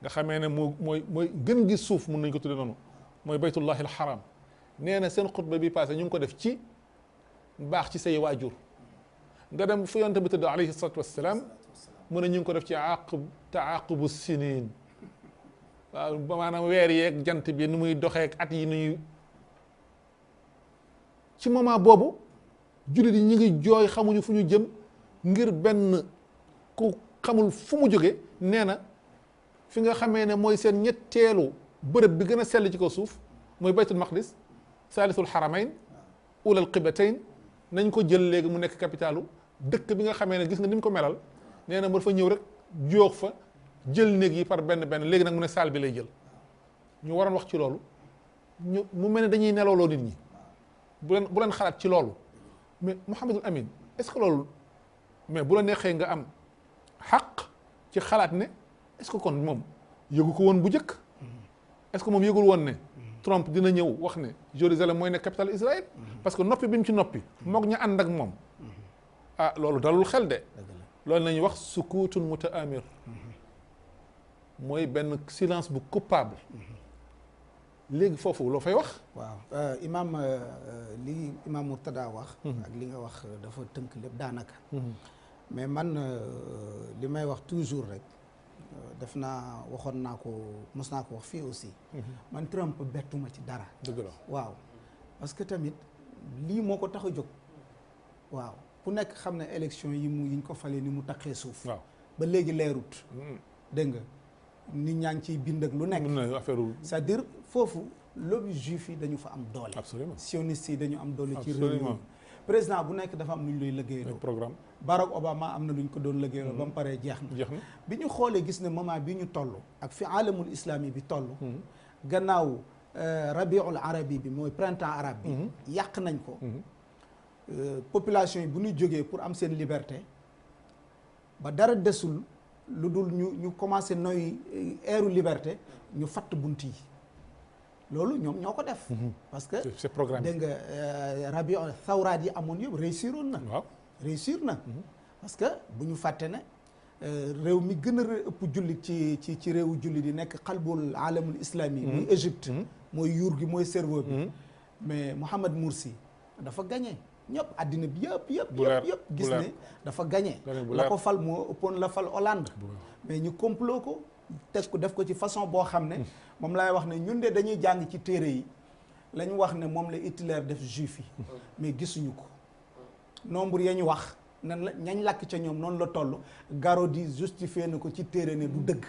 nga xamee ne mooy gën gi suuf mun nañ ko tudde noonu mooy baytullahi alxaram nee na seen xutba bi passé ñu ngi ko def ci baax ci say waajur nga dem fu yonent bi tëdd alayhi salatu wassalaam mu ne ñu ngi ko def ci taaqubu sinin waaw maanaam weer yeeg jant bi nu muy doxeek at yi nuy ci moment boobu jullit yi ñu ngi jooy xamuñu fu ñu jëm ngir benn ku xamul fu mu jóge nee na fi nga xamee ne mooy seen ñetteelu bërëb bi gën a sell ci kaw suuf mooy baytul maqdis saalisul xaramayn ulal qiblatayn nañ ko jël léegi mu nekk capitalu dëkk bi nga xamee ne gis nga ni mu ko melal nee na mu dafa ñëw rek joox fa jël néeg yi par benn léegi nag mu ne saal bi lay jël ñu waroon wax ci loolu mu mel ne dañuy nelawloo nit ñi bu leen xalaat ci loolu mais Mouhamadul Amin est-ce que loolu mais bu la neexee nga am xaq ci xalaat ne est-ce que kon moom yëgu ko woon bu njëkk est-ce que moom yëgul woon ne Trump dina ñëw wax ne Jérusalem mooy nekk capitale Israël parce que noppi bi mu ci noppi moog ña ànd ak moom ah loolu dalul xel de loolu nañuy wax sukutun mutaamir mooy benn silence bu coupable léegi foofu loo fay wax waaw imam li imam Murtada wax ak li nga wax dafa tënk lépp daanaka mais man li may wax toujours rek def naa waxoon naa ko mos naa ko wax fii aussi man Trump bettuma ci dara dëgg la waaw parce que tamit lii moo ko tax a jóg waaw ku nekk xam ne élection yiñ ko falee ni mu taqee suuf waaw ba léegi leerut dégg nga nit ñaa ngi ciy bind ak lu nekk c'est-à-dire foofu lobby juif yi dañu fa am doole absolument sionistes yi dañu am doole ci réew mi président bu nekk dafa am lu ñu lay liggéeyloo programme Barack Obama am na lu ñu ko doon liggéeyloo ba mu paree jeex na bi ñu xoolee gis ne moment bi ñu toll ak fi alamul islami bi toll gannaaw rabiul arabi bi mooy printemps arabe bi yàq nañ ko population yi bu ñu jógee pour am seen liberté ba dara desul lu dul ñu commencé noy eeru liberté ñu fatt bunt yi loolu ñoom ñoo ko def parce que c'est programme dégg nga rabi thawraat yi amoon yëpp réussiroon na waaw réussir na parce que bu ñu fàtte ne réew mi gën a ëpp jullit ci réewu jullit yi nekk xalbul alamul islami muy Égypte mooy yuur gi mooy cerveau bi mais Mohamed Morsi dafa gagné ñëpp àddina bi yëpp gis ne dafa gagné la ko fal moo ëppoon la fal Hollande mais ñu complot ko teg ko def ko ci façon boo xam ne moom laay wax ne ñun de dañuy jàng ci téere yi la ñu wax ne moom la Hitler def juif yi mais gisuñu ko nombre ya ñu wax nan la ñañ làkk ca ñoom noonu la toll Garodi justifié na ko ci téere ne du dëgg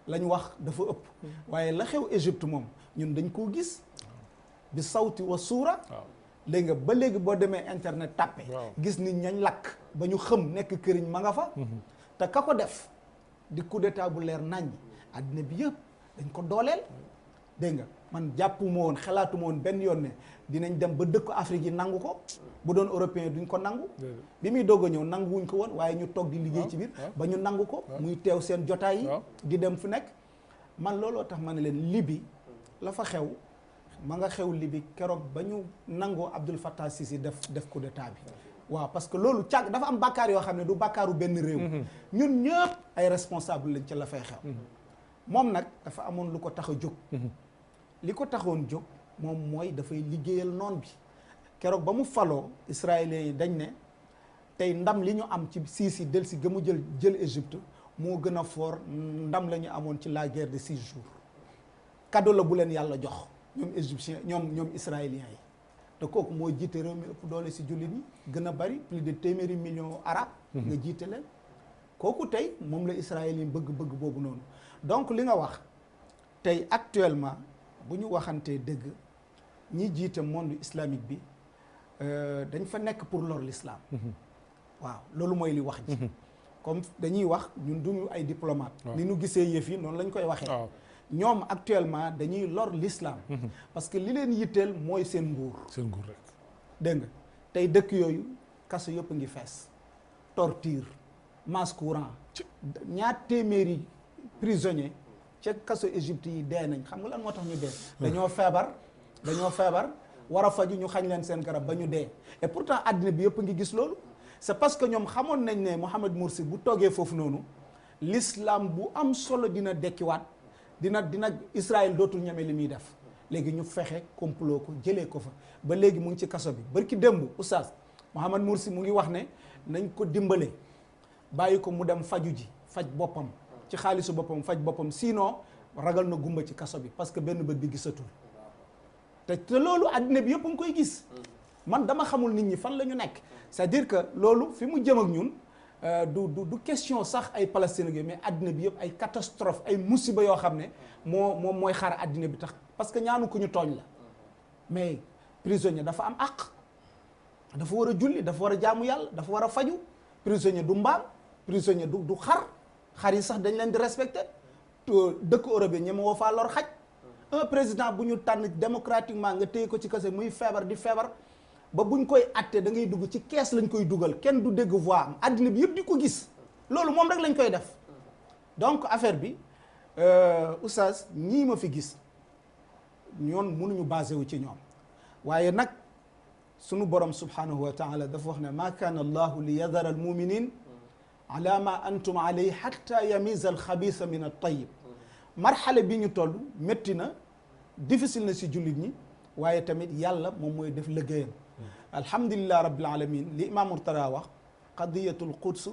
la ñu wax dafa ëpp waaye la xew Égypte moom ñun dañ koo gis bi sawti wa suura léegi nga ba léegi boo demee internet tàppe gis nit ñañ lakk ba ñu xëm nekk këriñ ma nga fa te ka ko def di coup d'état bu leer nañ àddina bi yëpp dañ ko dooleel dégg nga man jàppuma woon xalaatuma woon benn yoon ne dinañ dem ba dëkku Afrique yi nangu ko bu doon européen duñ ko nangu bi muy doog a ñëw nanguwuñ ko woon waaye ñu toog di liggéey ci biir ba ñu nangu ko muy teew seen jotaay yi di dem fu nekk man looloo tax ma ne leen Libye la fa xew ma nga xew Libye keroog ba ñu nangoo Abdel Fattah Sisi def coup d'état bi waaw parce que loolu càgg dafa am bàkkaar yoo xam ne du bàkkaaru benn réew ñun ñëpp ay responsable lañ ca la fay xew moom nag dafa amoon lu ko tax a jóg li ko taxoon jóg moom mooy dafay liggéeyal noon bi keroog ba mu faloo israéliens yi dañ ne tey ndam li ñu am ci Sisi del si gëmu jël Égypte moo gën a fort ndam la ñu amoon ci la guerre de 6 jours cadeau la bu leen yàlla jox ñoom égyptiens ñoom israéliens yi te kooku moo jiite réew mi ëpp doole si jullit ñi gën a bari plus de téeméeri millions arabes nga jiite leen kooku tey moom la israélien bëgg-bëgg boobu noonu donc li nga wax tey actuellement bu ñu waxantee dëgg ñi jiite monde islamique bi dañ fa nekk pour lor l'islam waaw loolu mooy li wax ji comme dañuy wax ñun duñu ay diplomate ni ñu gisee yëf yi noonu lañ koy waxee ñoom actuellement dañuy lor l'islam parce que li leen yitteel mooy seen nguur rek dégg nga tey dëkk yooyu kaso yëpp a ngi fees torture masse courant ñaar téeméeri prisonnier ca kaso Égypte yi dee nañ xam nga lan moo tax ñu dee dañoo feebar war a faju ñu xañ leen seen garab ba ñu dee et pourtant àddina bi yëpp a ngi gis loolu c'est parce que ñoom xamoon nañ ne Mohamed Morsi bu toogee foofu noonu l'islam bu am solo dina dekkiwaat dina Israël dootul ñeme li muy def léegi ñu fexe complot ko jëlee ko fa ba léegi mu ngi ci kaso bi barki démb oustaz Mohamed Morsi mu ngi wax ne nañ ko dimbale bàyyi ko mu dem faju ji faj boppam ci xaalisu boppam faj boppam sinon ragal na gumba ci kaso bi parce que benn bët bi gisatul te loolu àddina bi yëpp a ngi koy gis man dama xamul nit ñi fan la ñu nekk c'est-à-dire que loolu fi mu jëm ak ñun du question sax ay Palestine gi mais àddina bi yëpp ay catastrophe ay musiba yoo xam ne moom mooy xaar àddina bi tax parce que ñaanu ko ñu tooñ la mais prisonnier dafa am àq dafa war a julli dafa war a jaamu yàlla dafa war a faju prisonnier du mbaam prisonnier du xar yi sax dañ leen di respecté dëkk Europe yi ñeme woo faa lor xaj un président bu ñu tànn démocratiquement nga téye ko ci kase muy feebar di feebar ba buñ koy atte da ngay dugg ci kees lañ koy dugal kenn du dégg voix am àddina bi yëpp di ko gis loolu moom rek lañ koy def donc affaire bi oustaz ñii ma fi gis ñoon mënuñu basé wu ci ñoom waaye nag sunu borom subhanahu wa taala dafa wax ne ma kaana allahu li yadara al muminin ala ma antum alayhi hatta yamiza al xabisa min al tayyib marxale bi ñu toll métti na difficile na si jullit ñi waaye tamit yàlla moom mooy def liggéeyam alhamdulilah rabbil alamin li imam Murtada wax qadiyatul quds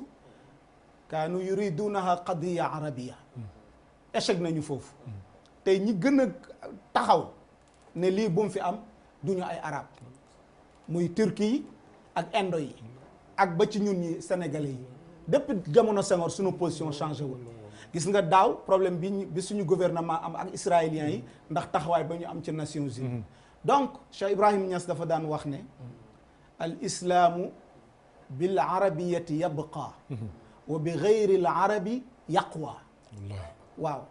kaanu yuridunaha qadiya arabia échec nañu foofu tey ñi gën a taxaw ne lii bu mu fi am duñu ay arab muy Turquie yi ak Indo yi ak ba ci ñun ñi sénégalais yi depuis jamono Senghor suñu position changé wul gis nga daaw problème bi suñu gouvernement am ak israéliens yi ndax taxawaay ba ñu am ci Nations Unies donc Cheikh Ibrahim Niass dafa daan wax ne al islaamu bil arabiyati yabqa wa bi gayri al arabi yaqwa waaw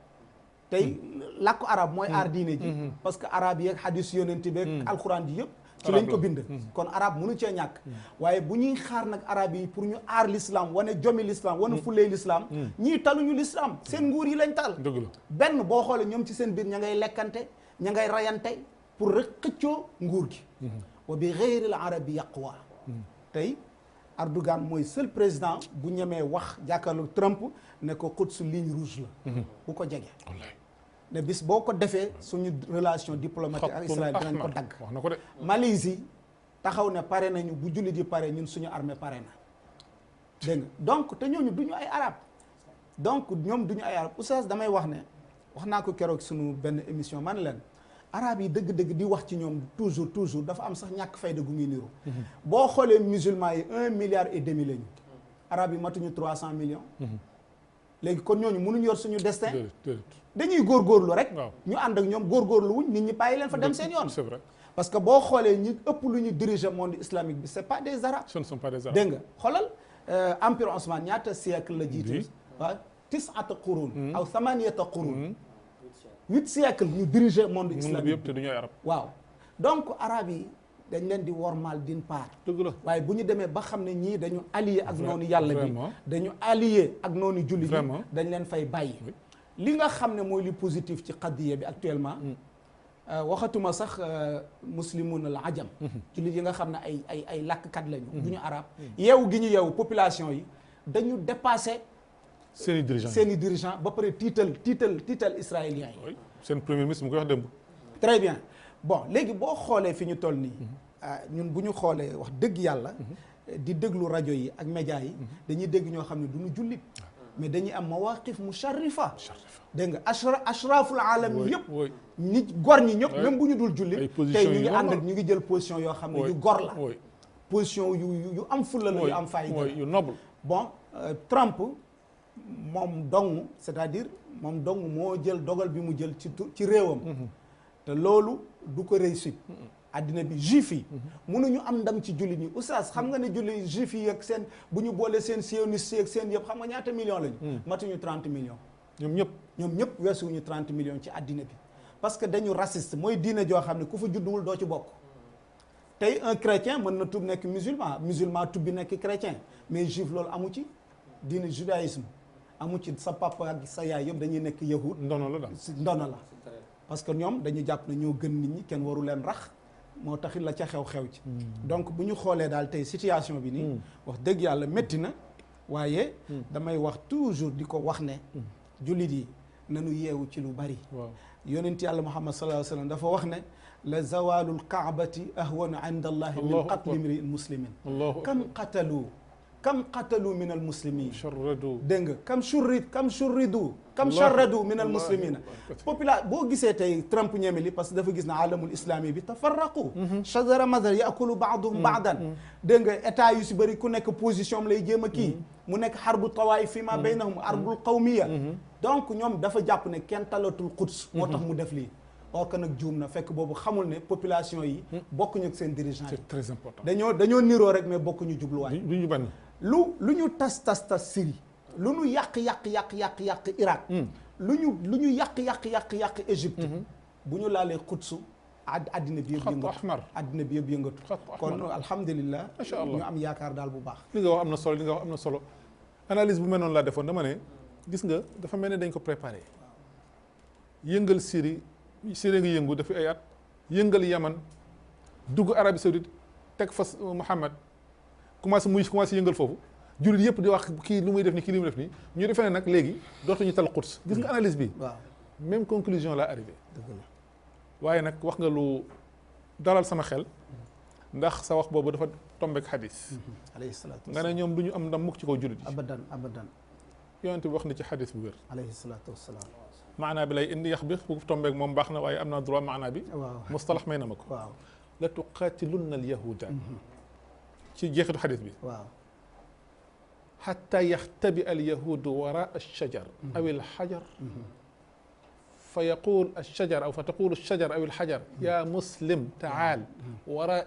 tey làkku arab mooy aar diine ji parce que arab yeeg hadis yonent beeg alquran ji yëpp ci lañ ko bind kon arab mënu cee ñàkk waaye bu ñuy xaar nag arab yi pour ñu aar l'islam wane jomi l'islam wane fulee l'islam ñii taluñu l'islam seen nguur yi lañ tal benn boo xoolee ñoom ci seen biir ña ngay lekkante ña ngay rayante pour rek xëccoo nguur gi wa bi ghayril arabi yaqwa tey Erdogan mooy seul président bu ñemee wax jàkkaarloo Trump ne ko Quds ligne rouge la bu ko jege ne bis boo ko defee suñu relation diplomatique ak Israël dinañ ko dagg Malaisie taxaw ne pare nañu bu jullit yi pare ñun suñu armée pare na dégg nga donc te ñooñu duñu ay arab donc ñoom duñu ay arab oustaz damay wax ne wax naa ko keroog suñu benn émission man leen arab yi dëgg-dëgg di wax ci ñoom toujours dafa am sax ñàkk fayda gu muy niru boo xoolee musulmans yi 1,5 milliard lañu arab yi matuñu 300 millions léegi kon ñooñu mënuñu yor suñu destin dañuy góorgóorlu rek ñu ànd ak ñoom góorgóorlu wuñ nit ñi bàyyi leen fa dem seen yoon c'est vrai parce que boo xoolee ñi ëpp lu ñu diriger monde islamique bi c'est pas des arabes ce ne sont pas des arabes dégg nga xoolal empire Osman ñaata siècle la jiitu waaw tis'ata qurun aw thamaniyata qurun 8 siècles ñu diriger monde monde bi islamique yëpp te du ñooy arab. waaw donc arabe yi dañ leen di wormaal d'une part dëgg la waaye bu ñu demee ba xam ne ñii dañu allié ak noonu yàlla bi vraiment. dañu allié ak noonu julli bi Vraiment. dañ leen fay bàyyi Oui. li nga xam ne mooy li positif ci qadiya bi actuellement waxatuma sax muslimun al ajam jullit yi nga xam ne ay làkkat lañu du ñu arab yeewu gi ñu yeewu population yi dañu dépassé seen i dirigeants seen i dirigeant ba pare tiital israéliens yi oui seen premier ministre mu koy wax démb. très bien bon léegi boo xoolee fi ñu toll nii ñun bu ñu xoolee wax dëgg yàlla di déglu rajo yi ak média yi dañuy dégg ñoo xam ne du ñu jullit mais dañuy am mawaqif musharrifa dégg nga ashraful alam yi yëpp oui nit gor ñi ñëpp même bu ñu dul jullit ay positions tey ñu yu ngi ànd normal. ak ñu ngi jël position yoo xam ne yu gor la oui position yu am fulla la yu am fayda oui yu noble. bon Trump moom dong c'est-à-dire moom dong moo jël dogal bi mu jël ci réewam te loolu du ko réussir addina bi juif yi mënuñu am ndam ci jullit ñi oustaz xam nga ne julli juif yi ak seen bu ñu boolee seen sioniste yi ak seen yëpp xam nga ñaata millions lañu matuñu 30 millions ñoom ñëpp. ñoom ñëpp weesuwuñu 30 millions ci addina bi parce que dañu raciste mooy diine joo xam ne ku fa judduwul doo ci bokk tey un chrétien mën na tub nekk musulman tub bi nekk chrétien mais juif loolu amu ci diine judaïsme amu ci sa papa ak sa yaay yëpp dañuy nekk yahud ndono la daal. si ndono la parce que ñoom dañu jàpp ne ñoo gën nit ñi kenn waru leen rax moo taxit la ca xew-xew ci donc bu ñu xoolee daal tey situation bi nii wax dëgg yàlla métti na waaye damay wax toujours di ko wax ne jullit yi nanu yeewu ci lu bari waaw yonent yàlla Muhammad sallallahu alayhi wa sallam dafa wax ne la zawalul kaabati ahwanu inda allahi min qatli mri'in muslimin allahu kam qatalu min al muslimin sharradu. dégg nga kam sharradu min al muslimina boo gisee tey Trump ñeme li parce que dafa gis na alamul islami bi tafarraqu shajara madar yaakulu baaduhum baadan dégg nga état yu si bëri ku nekk position am lay jéem a kii mu nekk xarbu tawaif fi ma baynahum arbul qawmiya donc ñoom dafa jàpp ne kenn talatul quds moo tax mu def lii or que nag juum na fekk boobu xamul ne population yi bokkuñu ak seen dirigeant yi c'est très important. dañoo niroo rek mais bokkuñu jubluwaay du ñu bañ. lu ñu tas Syrie lu ñu yàq Irak lu ñu yàq Égypte bu ñu laalee Quds addina bi yëpp yëngatu addina bi yëpp yëngatu kon alhamdulillah macha allah ñu am yaakaar daal bu baax li nga wax am na solo analyse bu mel noonu laa defoon dama ne gis nga dafa mel ne dañ ko préparé yëngal Syrie ngi yëngu dafa ay at yëngal Yaman dugg Arabie Saoudite teg fa Muhammad commencé yëngal foofu jullit yëpp di wax kii lu muy def nii kii li muy def nii ñu defee ne nag léegi dootuñu tal Quds gis nga analyse bi waaw même conclusion laa arrivé dëgg la waaye nag wax nga lu dalal sama xel ndax sa wax boobu dafa tombeek xadis alayhi salaatu nga ne ñoom du ñu am ndam mukk ci kaw jullit yi abadan yonent bi wax na ci xadis bu wér alayhi salaatu wasalaam maanaa bi lay indi yax bi bu tombeek moom baax na waaye am naa droit maanaa bi waaw mustalax may na ma ko waaw la tuqaatilunna al yahuda ci jeexitu xadis bi waaw xatta yaxtabi al yahudu wara alshajar aw alxajar fa yaqul alshajar aw fa taqulu alshajar aw alxajar ya muslim taal warai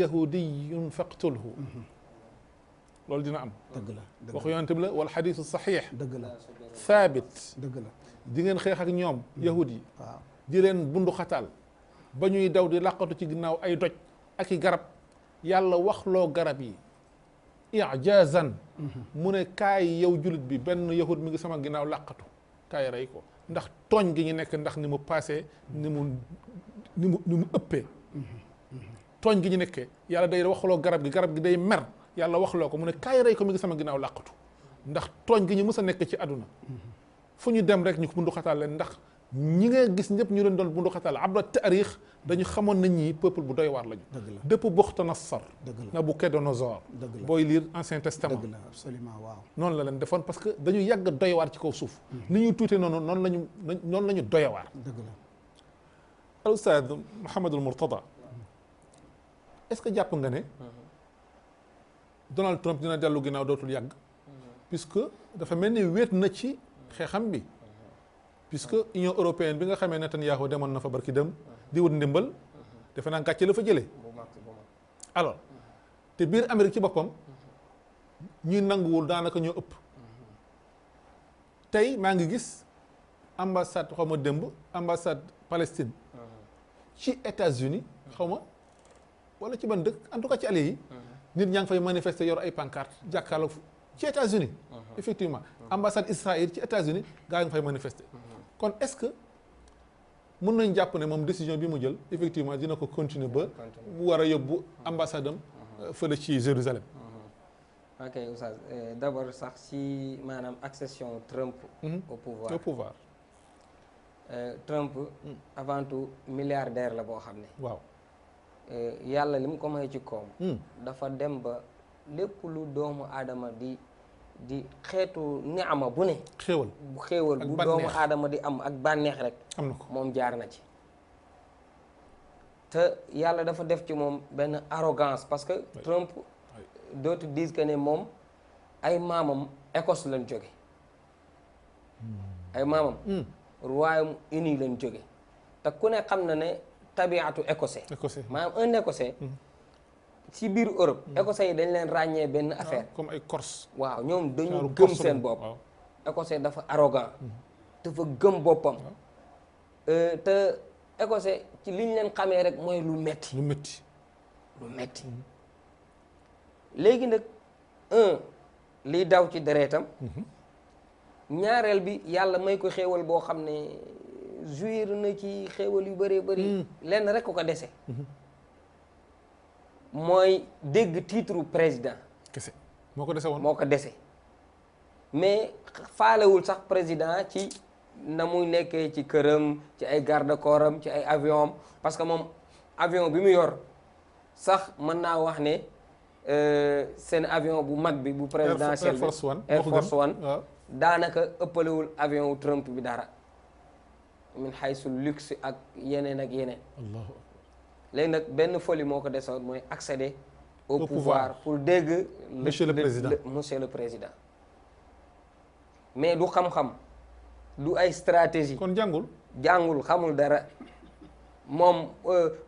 yahudiyun faqtulhu loolu dina am dëgg la waxu yonent bi la wal xadisu saxiix dëgg la thaabit dëgg la di ngeen xeex ak ñoom yahud yi waaw di leen bundu xataal ba ñuy daw di làqatu ci ginnaaw ay doj ak i garab yàlla waxloo garab yi ijaazan mu ne kaay yow jullit bi benn yahud mi ngi sama ginnaaw làqatu kaay rey ko ndax tooñ gi ñu nekk ndax ni mu passé ni mu ëppee tooñ gi ñu nekkee yàlla day waxloo garab gi day mer yàlla waxloo ko mu ne kaay rey ko mi ngi sama ginnaaw làqatu ndax tooñ gi ñu mës a nekk ci àdduna fu ñu dem rek ñu bundu xataal leen ndax ñi nga gis ñëpp ñu leen doon bundu xataal abra taarix dañu xamoon nañ ñi peuple bu doy waar lañu depuis Buxtanassar Nabucodonosor booy lire Ancien Testament dëgg la absolument waaw noonu la leen defoon parce que dañu yàgg doy waar ci kaw suuf ni ñuy tuute noonu la ñu doy waar dëgg la al ustaad Mouhamadul Mourtada est-ce que jàpp nga ne Donald Trump dina dellu ginnaaw dootul yàgg puisque dafa mel ni wéet na ci xeexam bi puisque Union européenne bi nga xamee Netanyahu demoon na fa barki dem di wut ndimbal defe naa gàcce la fa jëlee alors te biir Amérique ci boppam ñuy nanguwul daanaka ñoo ëpp tey maa ngi gis ambassade xaw ma démb ambassade Palestine ci États-Unis xaw ma wala ci ban dëkk en tout cas ci alliés yi nit ñaa ngi fay manifester yor ay pancarte jàkkaarloo ci États-Unis effectivement ambassade Israël ci États-Unis gaa yi nga fay manifester kon est-ce que mën nañ jàpp ne moom décision bi mu jël effectivement dina ko continuer ba mu war a yóbbu ambassade am fële ci Jérusalem ok Oustaz d'abord sax ci maanaam accession Trump au pouvoir Trump avant tout milliardaire la boo xam ne waaw yàlla li mu ko may ci koom dafa dem ba lépp lu doomu aadama di xeetu ni'ama bu ne xéewal bu doomu aadama di am ak bànneex rek am na ko moom jaar na ci te yàlla dafa def ci moom benn arrogance parce que Trump d'autres disent que ne moom ay maamam Écosse lañ jóge ay maamam Royaume-Uni lañ jóge te ku ne xam na ne tabiatu écossais maanaam un écossais ci biir Europe écossais yi dañ leen ràññee benn affaire comme ay corse waaw ñoom dañu gëm seen bopp écossais dafa arrogant dafa gëm boppam te écossais ci liñ leen xamee rek mooy lu metti léegi nag liy daw ci deretam ñaareel bi yàlla may ko xéewal boo xam ne jouir na ci xéewal yu bëree bëri lenn rek ko dese mooy dégg titre président kese moo ko dese woon moo ko dese mais faalewul sax président ci na muy nekkee ci këram ci ay garde corps am ci ay avion am parce que moom avion bi mu yor sax mën naa wax ne seen avion bu mag bi bu présidentiel Air Force One daanaka ëppalewul avion wu Trump bi dara min xaysul luxe ak yeneen léegi nag benn folie moo ko desoon mooy accéder au pouvoir pour dégg monsieur le président mais du xam-xam du ay stratégie kon jàngul xamul dara moom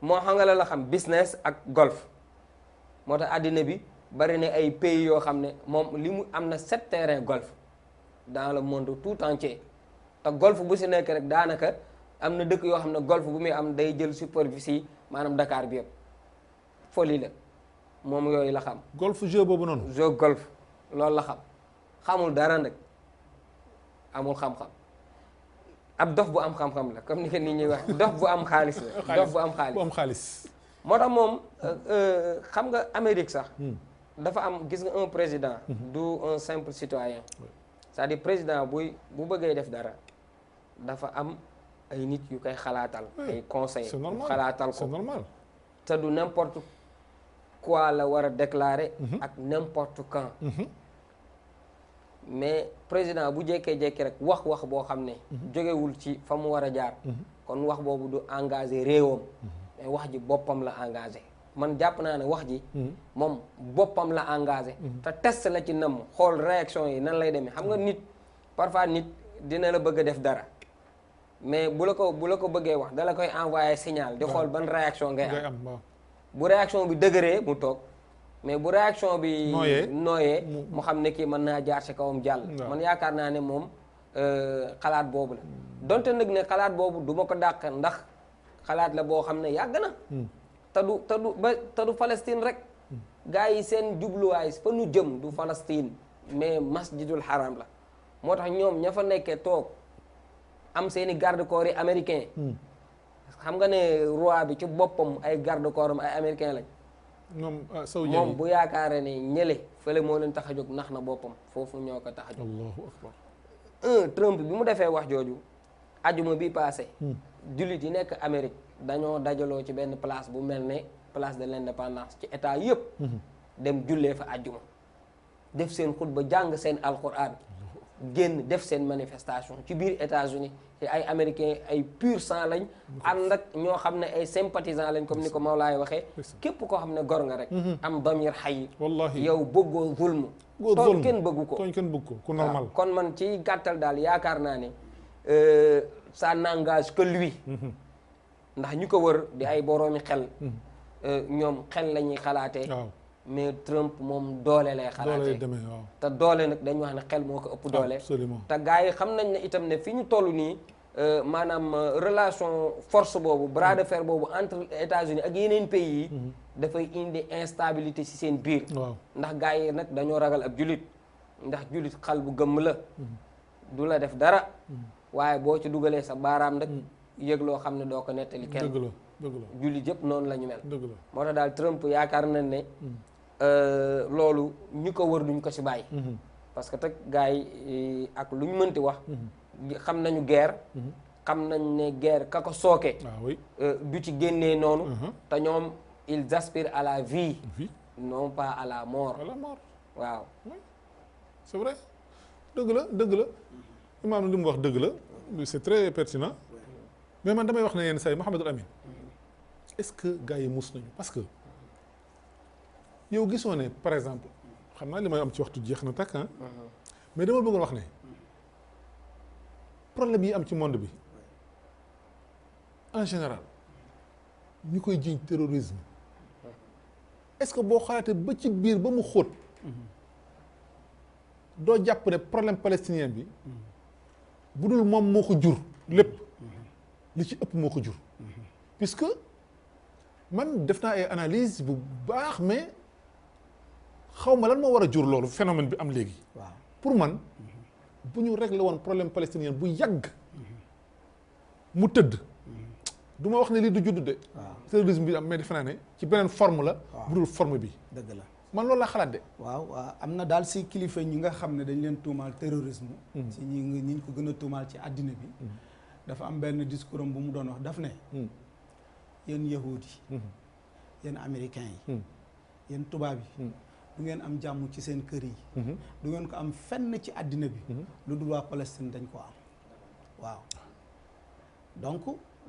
moo xam nga la xam business ak golf moo tax àddina bi bari na ay pays yoo xam ne moom li mu am na 7 terrains golf dans le monde tout entier te golf bu si nekk rek daanaka am na dëkk yoo xam ne golf bu muy am day jël superficie maanaam Dakar bi yëpp folie la moom yooyu la xam. golf jeu boobu noonu. jeu golf loolu la xam xamul dara nag amul xam-xam ab dof bu am xam-xam la comme ni ko nit ñuy wax dof bu am xaalis la. dof bu am xaalis moo tax moom xam nga Amérique sax. dafa am gis nga un président. du un simple citoyen. c'est-à-dire président bu bëggee def dara dafa am ay nit yu koy xalaatal. ay conseils xalaatal ko c'est normal. te du n'importe quoi la war a déclarer. ak n'importe quand. mais président bu jékkee-jékki rek wax boo xam ne. jógewul ci fa mu war a jaar. kon wax boobu du engagé réewam. mais wax ji boppam la engagé. man jàpp naa ne wax ji. moom boppam la engagé. te test la ci nam xool réaction yi nan lay demee xam nga nit parfois nit dina la bëgg a def dara mais bu la ko bëggee wax dala koy envoyé signal. di xool ban réaction ngay am. bu réaction bi dëgëree mu toog mais bu réaction bi. nooyee mu xam ne kii mën naa jaar ci kawam jàll. man yaakaar naa ne moom xalaat boobu la. donte nag ne xalaat boobu du ma ko dàq ndax xalaat la boo xam ne yàgg na. te du Palestine rek gars yi seen jubluwaay fa nu jëm du Palestine mais masjidul haram la moo tax ñoom ña fa nekkee toog am seeni garde corps yi américain xam nga ne roi bi ci boppam ay garde corps am ay américain lañ moom bu yaakaaree ne ñële fële moo leen tax a jóg nax na boppam foofu ñoo ko tax a jóg. Allahu akbar. Trump bi mu defee wax jooju ajuma bi passé jullit yi nekk Amérique dañoo dajaloo ci benn place bu mel ne place de l'indépendance ci état yëpp dem jullee fa ajjuma def seen xutba jàng seen alquran génn def seen manifestation ci biir États-Unis te ay américains ay pur sang lañ ànd ak ñoo xam ne ay sympathisants lañ comme ni ko Mawlaay waxee képp koo xam ne gor nga rek am damir xay wallahi yow bëggoo zulm tooñ kenn bëggu ko ku normal kon man ci gàttal daal yaakaar naa ne ça n'engage que lui ndax ñu ko wër di ay boroomi xel ñoom xel la ñuy xalaatee mais Trump moom doole lay xalaatee te doole nag dañ wax ne xel moo ko ëpp doole. absolument te gars yi xam nañ ne itam ne fi ñu toll nii maanaam relation force boobu bras de fer boobu entre États-Unis ak yeneen pays yi dafay indi instabilité ci seen biir. ndax gars yi nag dañoo ragal ab julit ndax julit xal bu gëmm la du la def dara waaye boo ci dugalee sa baaraam nag yëg loo xam ne doo ko nettali kenn. dëgg la jullit yëpp noonu la ñu mel. dëgg la moo tax daal Trump yaakaar nañ ne loolu ñi ko wër duñ ko ci bàyyi. parce que teg gars yi ak lu ñu mënti wax. xam nañu guerre. xam nañ ne guerre ka ko sooke. du ci génnee noonu. te ñoom ils aspirent à la vie. non pas à la mort. à la mort waaw. c'est vrai dëgg la imaam li mu wax dëgg la c'est très pertinent mais man damay wax ne yenn saa yi Mouhamadul Amin est-ce que gars yi mus nañu parce que yow gisoo ne par exemple xam naa li may am ci waxtu jeex na takk mais dama bëggoon wax ne problème yi am ci monde bi en général ñu koy jiiñ terrorisme est-ce que boo xalaatee ba ci biir ba mu xóot doo jàpp ne problème palestinien bi bu dul moom moo ko jur lépp li ci ëpp moo ko jur puisque man def naa ay analyse bu baax mais xaw ma lan moo war a jur loolu phénomène bi am léegi pour man bu ñu réglé woon problème palestinien bu yàgg mu tëdd du ma wax ne lii du judd de terrorisme bi am mais defe naa ne ci beneen forme la bu dul forme bi dëgg la man loolu laa xalaat de waaw am na daal si kilifa ñi nga xam ne dañ leen tuumaal terrorisme si ñi ko gën a tuumaal ci àddina bi dafa am benn discours am bu mu doon wax daf ne yéen yahuud yi yéen américains yi yéen tubaab yi du ngeen am jàmm ci seen kër yi du ngeen ko am fenn ci àddina bi lu dul waa Palestine dañ ko am waaw donc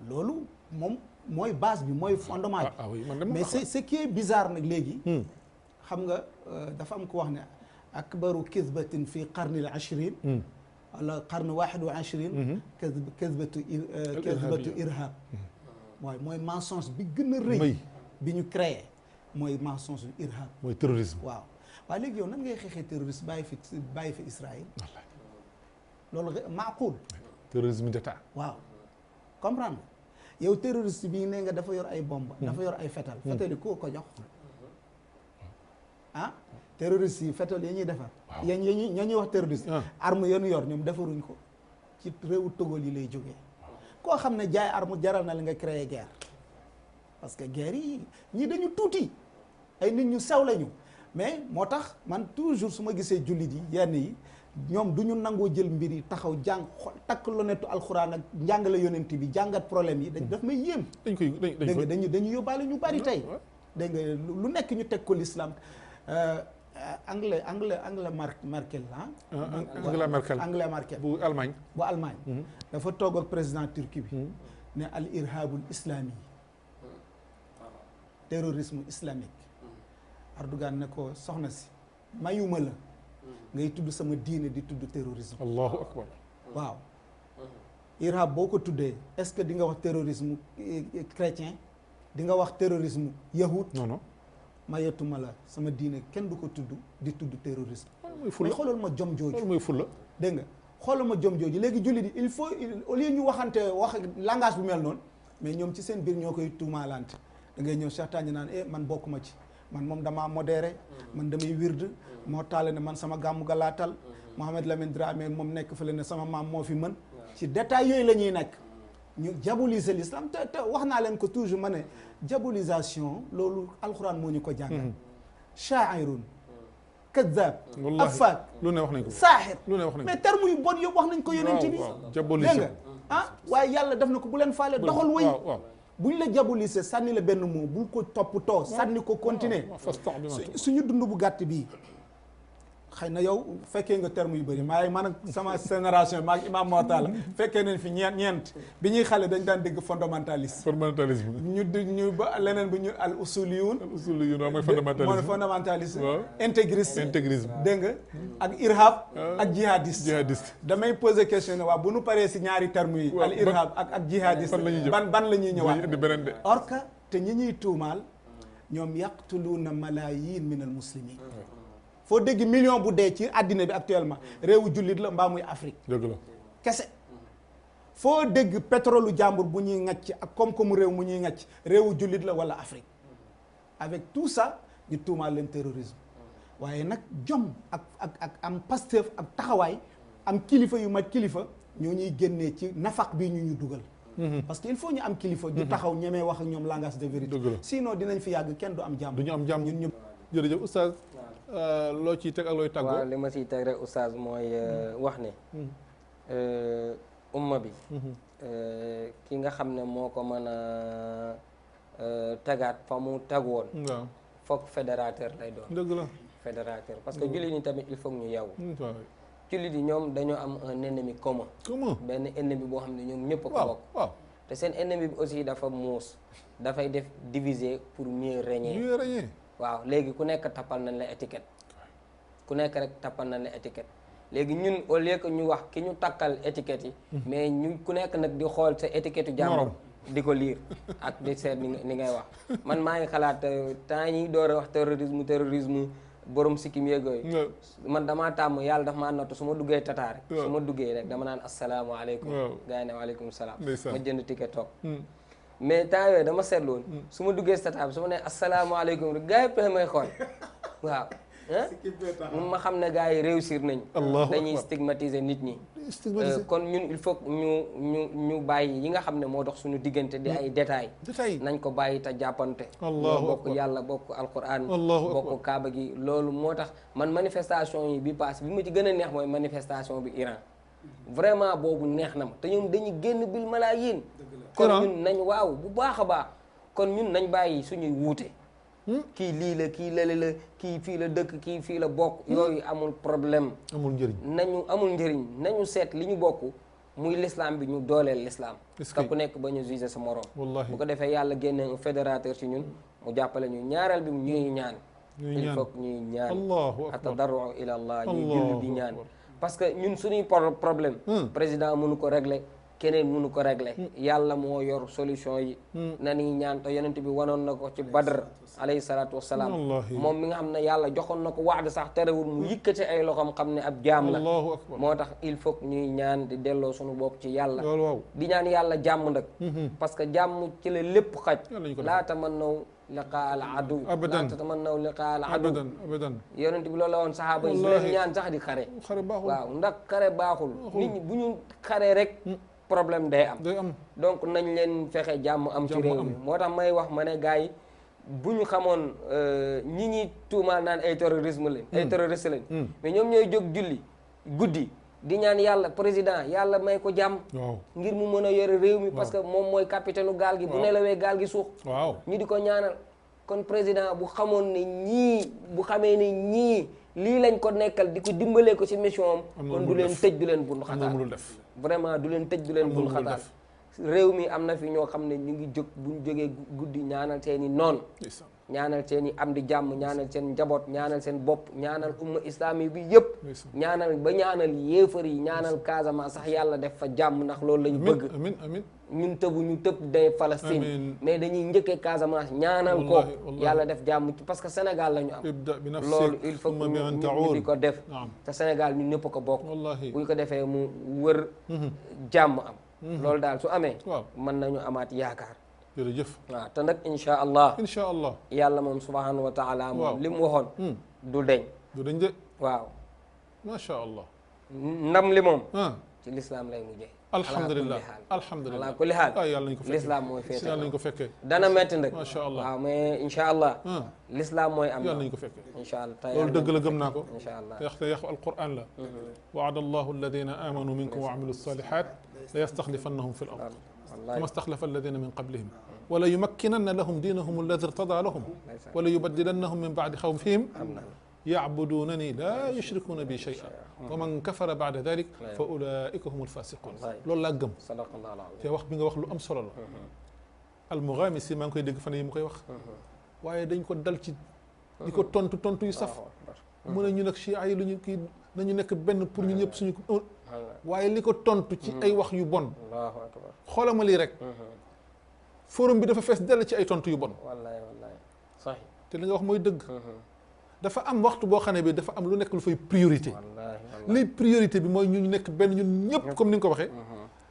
loolu moom mooy base bi mooy fondement bi mais ce qui est bizarre nag léegi xam nga dafa am ko wax ne akbaru kisbatin fi qarni al ashrin wala qarni 21 kisbatu irhab mooy mensonge bi gën a rëy bi ñu créé mooy mensonge irhab mooy terrorisme waaw waaye léegi yow nan ngay xeexee terroriste bàyyi fi Israël loolu maaqul terrorisme d'état waaw comprendre yow terroriste bii ne nga dafa yor ay bombe dafa yor ay fetal fetal yi ko jox terroriste yi fetal yi ñuy defar ña ñuy wax terroriste arme yenu yor ñoom defaruñ ko ci réewu Togo yi lay jógee koo xam ne jaay arme jaral na la nga créer guerre parce que guerre yi ñii dañu tuuti ay nit ñu sew lañu mais moo tax man toujours su ma gisee jullit yi yenn yi ñoom du ñu nangoo jël mbir yi taxaw jàng takk lonetu alxuraan ak njàngale yonent bi jàngat problème yi daf may yéem dañu yóbbaale ñu bari tey dégg nga lu nekk ñu teg ko l'islam Angela Merkel Angela Merkel bu Allemagne dafa toog ak président Turquie bi ne al irhabul islami terrorisme islamique Erdogan ne ko soxna si mayuma la ngay tudd sama diine di tudd terrorisme allahu akbar waaw irhab boo ko tuddee est-ce que di nga wax terrorisme chrétien di nga wax terrorisme yahud non mayetuma la sama diine kenn du ko tudd di tudd terrorisme mooy fulla xoolal ma jom jooju loolu mooy fulla dégg nga xoolal ma jom jooju léegi jullit yi il faut au lieu ñu wax langage bu mel noonu mais ñoom ci seen biir ñoo koy tuumaalante da ngay ñëw Cheikh Tandian naan man bokkuma ci man moom damaa modéré man damay wird moo taale ne man sama gàmmu ga laa tal Mohamed Lamine Dramé moom nekk fële ne sama maam moo fi mën ci détails yooyu la ñuy nekk ñu diaboliser l'islam te wax naa leen ko toujours ma ne diabolisation loolu alxuraan moo ñu ko jàngal sha'irun kadhab afak lu ne wax nañ ko saaxir lu ne wax nañ ko mais terme yu bon yëpp wax nañ ko yonent bi dégg nga waaye yàlla def na ko bu leen faale doxal wëy bu ñu la diaboliser sànni la benn mot bul ko toppatoo sànni ko continuer suñu dund bu gàtt bii xëy na yow fekkee nga terme yu bëri maay man ak sama génération maag imam Mortala fekkee nañ fi ñeent bi ñuy xale dañ daan dégg fondamentaliste ñu ba leneen bi ñu al usuliyun waaw mooy fondamentaliste intégrisme dégg nga ak irhab ak jihadiste damay poser question ne waaw bu nu paree si ñaari terme yi al irhab ak jihadiste ban la ñuy ñëwaat or que te ñi ñuy tuumaal ñoom yaqtuluuna malaayin min al muslimin foo dégg million bu dee ci àddina bi actuellement réewu jullit la mbaa muy Afrique dëgg la kese foo dégg pétrole jàmbur bu ñuy ŋàcc ak koom-koomu réew mu ñuy ŋàcc réewu jullit la wala Afrique avec tout ça ñu tuumaal leen terrorisme waaye nag jom ak am Pastef ak taxawaay am kilifa yu mat kilifa ñoo ñuy génnee ci nafaq bi ñu dugal parce que il faut ñu am kilifa ñu taxaw ñemee wax ak ñoom langage de vérité sinon dinañ fi yàgg kenn du am jàmm du ñu am jàmm ñun ñëpp jërëjëf oustaz loo ciy teg ak looy tàggoo waaw li ma ciy teg rek oustaz mooy wax ne umma bi ki nga xam ne moo ko mën a tegaat fa mu teg woon waaw foog fédérateur lay doon dëgg la fédérateur parce que jullit ñi tamit il faut ñu yeewu jullit yi ñoom dañoo am un ennemi commun benn ennemi boo xam ne ñoom ñëpp a ko bokk waaw te seen ennemi bi aussi dafa muus dafay def diviser pour mieux régner waaw léegi ku nekk tappal nañ la étiquette ku nekk rek tappal nañ la étiquette léegi ñun au lieu que ñu wax ki ñu takkal étiquette yi mais ñu ku nekk nag di xool sa étiquette yu jàmbur di ko liir ak di seet ni ngay wax man maa ngi xalaat temps yi door a wax terrorisme borom sikkim yeeg yooyu man damaa tàmm yàlla dafa maa nattu su ma duggee tataare su ma duggee rek dama naan asalaamaaleykum gars yi ne waaleykum salaam ma jënd ticket toog mais temps yooyu dama seetlu woon su ma duggee tataare su ma nee asalaamaaleykum rek gars yi pexe may xool waaw ma xam ne gars yi réussir nañ dañuy stigmatiser nit ñi kon ñun il faut ñu bàyyi yi nga xam ne moo dox suñu diggante di ay détails nañ ko bàyyi te jàppante ñoo bokk yàlla bokk alquran bokk kaaba gi loolu moo tax man manifestation yi bi paase bi ma ci gën a neex mooy manifestation bi Iran vraiment boobu neex na ma te ñoom dañuy génn bil malaayin kon ñun nañ waaw bu baax a baax kon ñun nañ bàyyi suñuy wuute kii lii la kii lële la kii fii la dëkk kii fii la bokk yooyu amul problème amul njëriñ nañu seet li ñu bokk muy l'islam bi ñu dooleel l'islam te ku nekk ba ñu juger sa morom bu ko defee yàlla génne un fédérateur ci ñun mu jàppale ñu ñaareel bi ñuy ñaan il faut que ñuy ñaan atadarru ila allah ñuy julli di ñaan parce que ñun suñuy problème président mënu ko régler keneen mënu ko régler yàlla moo yor solution yi na ni ñaan te yonent bi wanoon na ko ci Badr alayhi salaatu wassalaam moom mi nga xam ne yàlla joxoon na ko waad sax terewul mu yëkkati ay loxoom xam ne ab jaam la moo tax il faut ñuy ñaan di delloo suñu bopp ci yàlla di ñaan yàlla jàmm nag parce que jàmm ci la lépp xaj laa tamannaw liqaa al adu laa tamannaw liqaa al adu abadan yonent bi loolu la woon sahaaba yi bu leen ñaan sax di xare waaw ndax xare baaxul nit ñi bu ñu xare rek problème day am donc nañ leen fexe jàmm am ci réew mi moo tax may wax ma ne gars yi bu ñu xamoon ñi ñi tuumaal naan ay terrorisme lañ ay terroriste lañ mais ñoom ñooy jóg julli guddi di ñaan yàlla président yàlla may ko jàmm ngir mu mën a yore réew mi parce que moom mooy capitaine gaal gi bu nelawee gaal gi suux ñu di ko ñaanal kon président bu xamoon ne ñii bu xamee ne ñii lii lañ ko nekkal di ko dimbalee ko ci mission am kon du leen tëj du leen bundu xataal vraiment du leen tëj du leen bundu xataal réew mi am na fi ñoo xam ne ñu ngi jóg buñ jógee guddi ñaanal seeni noon ñaanal seen i am di jàmm ñaanal seen njaboot ñaanal seen bopp ñaanal umma islami bi yëpp ñaanal ba ñaanal yéefar yi ñaanal Casamance sax yàlla def fa jàmm ndax loolu lañu bëgg ñun ñu tëb de Palestine mais dañuy njëkkee Casamance ñaanal ko yàlla def jàmm parce que Sénégal la ñu am loolu il faut que ñu di ko def te Sénégal ñun ñëpp ko bokk bu ñu ko defee mu wër jàmm am loolu daal su amee mën nañu amaat yaakaar jërëjëf waaw te nag incha allah yàlla moom subhanahu wa taala moom li mu waxoon du deñ de waaw macha allah ndam li moom ci l'islam lay mujjee alhamdulilah ala kulli haal yàlla nañu ko fekkee l'islam mooy féete yàlla nañu ko fekkee dana metti nag macha allah waaw mais incha allah l'islam mooy am yàlla nañu ko fekkee incha allah loolu dëgg la gëm naa ko incha allah yaxte yaxu alquran la waada allahu alladina amanu minkum wa amilu salihat la yastaxlifannahum fi l ard kama staxlafa alladina min qablihim wala yumakkinanna lahum diinahum alladi irtada lahum wala yubaddilannahum min baadi xawfihim yacbudunani la yushrikuuna bi shay'an wa man kafara bacda dalik fa ulaika hum alfasiqun loolu laa gëm te wax bi nga wax lu am solo la almugamisi maa ngi koy dégg fan yi mu koy wax waaye dañ ko dal ci di ko tontu yu saf mu ne ñu nag chia yi lu ñu kii nañu nekk benn pour ñu ñëpp suñu waaye li ko tontu ci ay wax yu bon xoolama lii rek forum bi dafa fees dell ci ay tontu yu bon sax te li nga wax mooy dëgg dafa am waxtu boo xam ne bi dafa am lu nekk lu fay priorité li priorité bi mooy ñu nekk benn ñun ñëpp comme ni nga ko waxee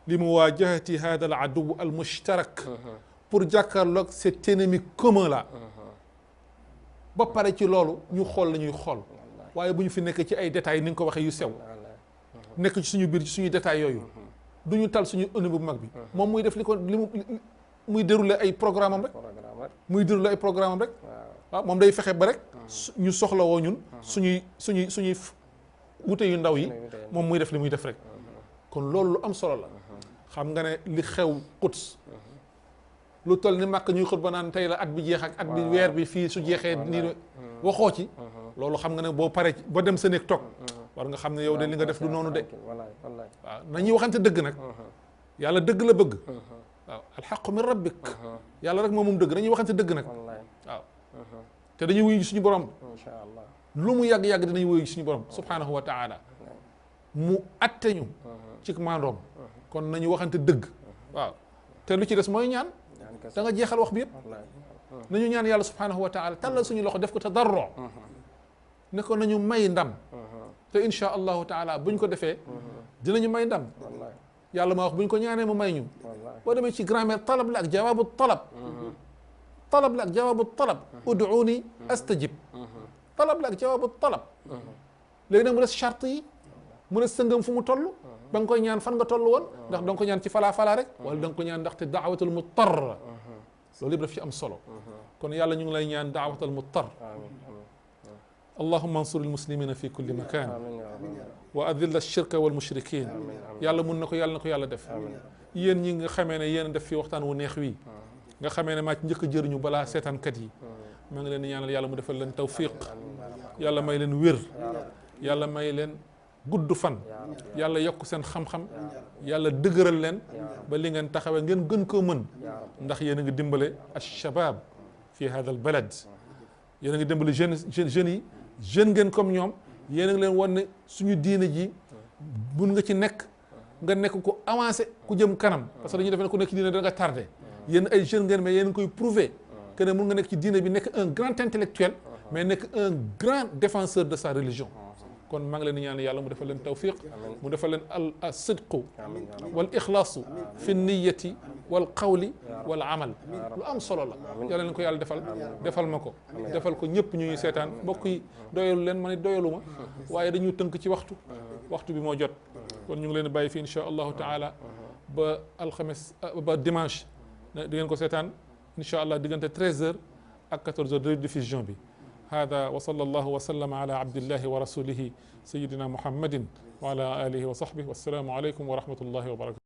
li muwaajahati hada al aduw al mushtarak pour jàkkaarloog cet ennemi commun là ba pare ci loolu ñu xool la ñuy xool waaye bu ñu fi nekk ci ay détails ni nga ko waxee yu sew nekk ci suñu biir ci suñu détails yooyu du ñu tal suñu ennemi bu mag bi moom muy def li ko li muy dérouler ay programme am rek muy dérouler ay programme am rek waaw moom day fexe ba rek ñu soxla woo ñun suñuy wute yu ndaw yi moom muy def li muy def rek kon loolu lu am solo la xam nga ne li xew Quds lu toll ni màkk ñuy xut ba naan tey la at bi jeex ak at bi weer bi fii su jeexee nii waxoo ci loolu xam nga ne boo paree ba dem sa néeg toog war nga xam ne yow de li nga def du noonu de waaw nañuy waxante dëgg nag yàlla dëgg la bëgg waaw alxaqu min rabbik yàlla rek moom dëgg dañuy waxante dëgg nag waaw te dañuy wuyu suñu borom lu mu yàgg-yàgg dinañ wuyu suñu borom subhanahu wa taala mu atte ñu ci maandoom kon nañu waxante dëgg waaw te lu ci des mooy ñaan da nga jeexal wax bi yëpp nañu ñaan yàlla subhanahu wa taala tàllal suñu loxo def ko tadarro ne ko nañu may ndam te insha allahu taala buñ ko defee dinañu may ndam yàlla ma wax buñ ko ñaanee mu may ñu boo demee ci grammaire talab la ak jawaabu talab talab la ak jawaabu talab ud'uuni astajib talab la ak jawaabu talab léegi nag mu des charte yi mu des sëngam fu mu toll ba nga koy ñaan fan nga toll woon ndax da nga ko ñaan ci falaa rek wala da nga ko ñaan ndaxte daawatul muttar loolu yëpp daf ci am solo kon yàlla ñu ngi lay ñaan daawatul muttar allahumma ansur almuslimina fi kulli makan wa adilla alshirka walmushrikin yàlla mun na ko yàlla def yéen ñi nga xamee ne yéen def fi waxtaan wu neex wi nga xamee ne maa ci njëkk a jëriñu balaa seetaankat yi maa ngi leen di ñaanal yàlla mu defal leen tawfiq yàlla may leen wér yàlla may leen gudd fan yàlla yokk seen xam-xam yàlla dëgëral leen ba li ngeen taxawee ngeen gën koo mën ndax yéen a ngi dimbale alshabab fi hada al balad yéen a ngi dimbale jeunes yi jeune ngeen comme ñoom yéen a ngi leen wan ne suñu diine ji mun nga ci nekk nga nekk ku avancé ku jëm kanam parce que dañuy def ne ku nekk ci diine da nga tardé yéen ay jeune ngeen mais yéen a ngi koy prouver que ne mun nga nekk ci diine bi nekk un grand intellectuel mais nekk un grand défenseur de sa religion kon maa ngi leen di ñaan yàlla mu defal leen tawfiq mu defal leen al sidqu wal ixlaasu fi niyati wal qawli wal amal lu am solo la yàlla leen ko yàlla defal ma ko defal ko ñëpp ñu ñuy seetaan mbokk yi doyalu leen ma ne doyalu ma waaye dañuy tënk ci waxtu bi moo jot kon ñu ngi leen di bàyyi fi insha allahu taala ba alxames ba dimanche di ngeen ko seetaan insha allah diggante 13h ak 14h de diffusion bi هذا وصلى الله وسلم على عبد الله ورسوله سيدنا محمد وعلى آله وصحبه والسلام عليكم ورحمة الله وبركاته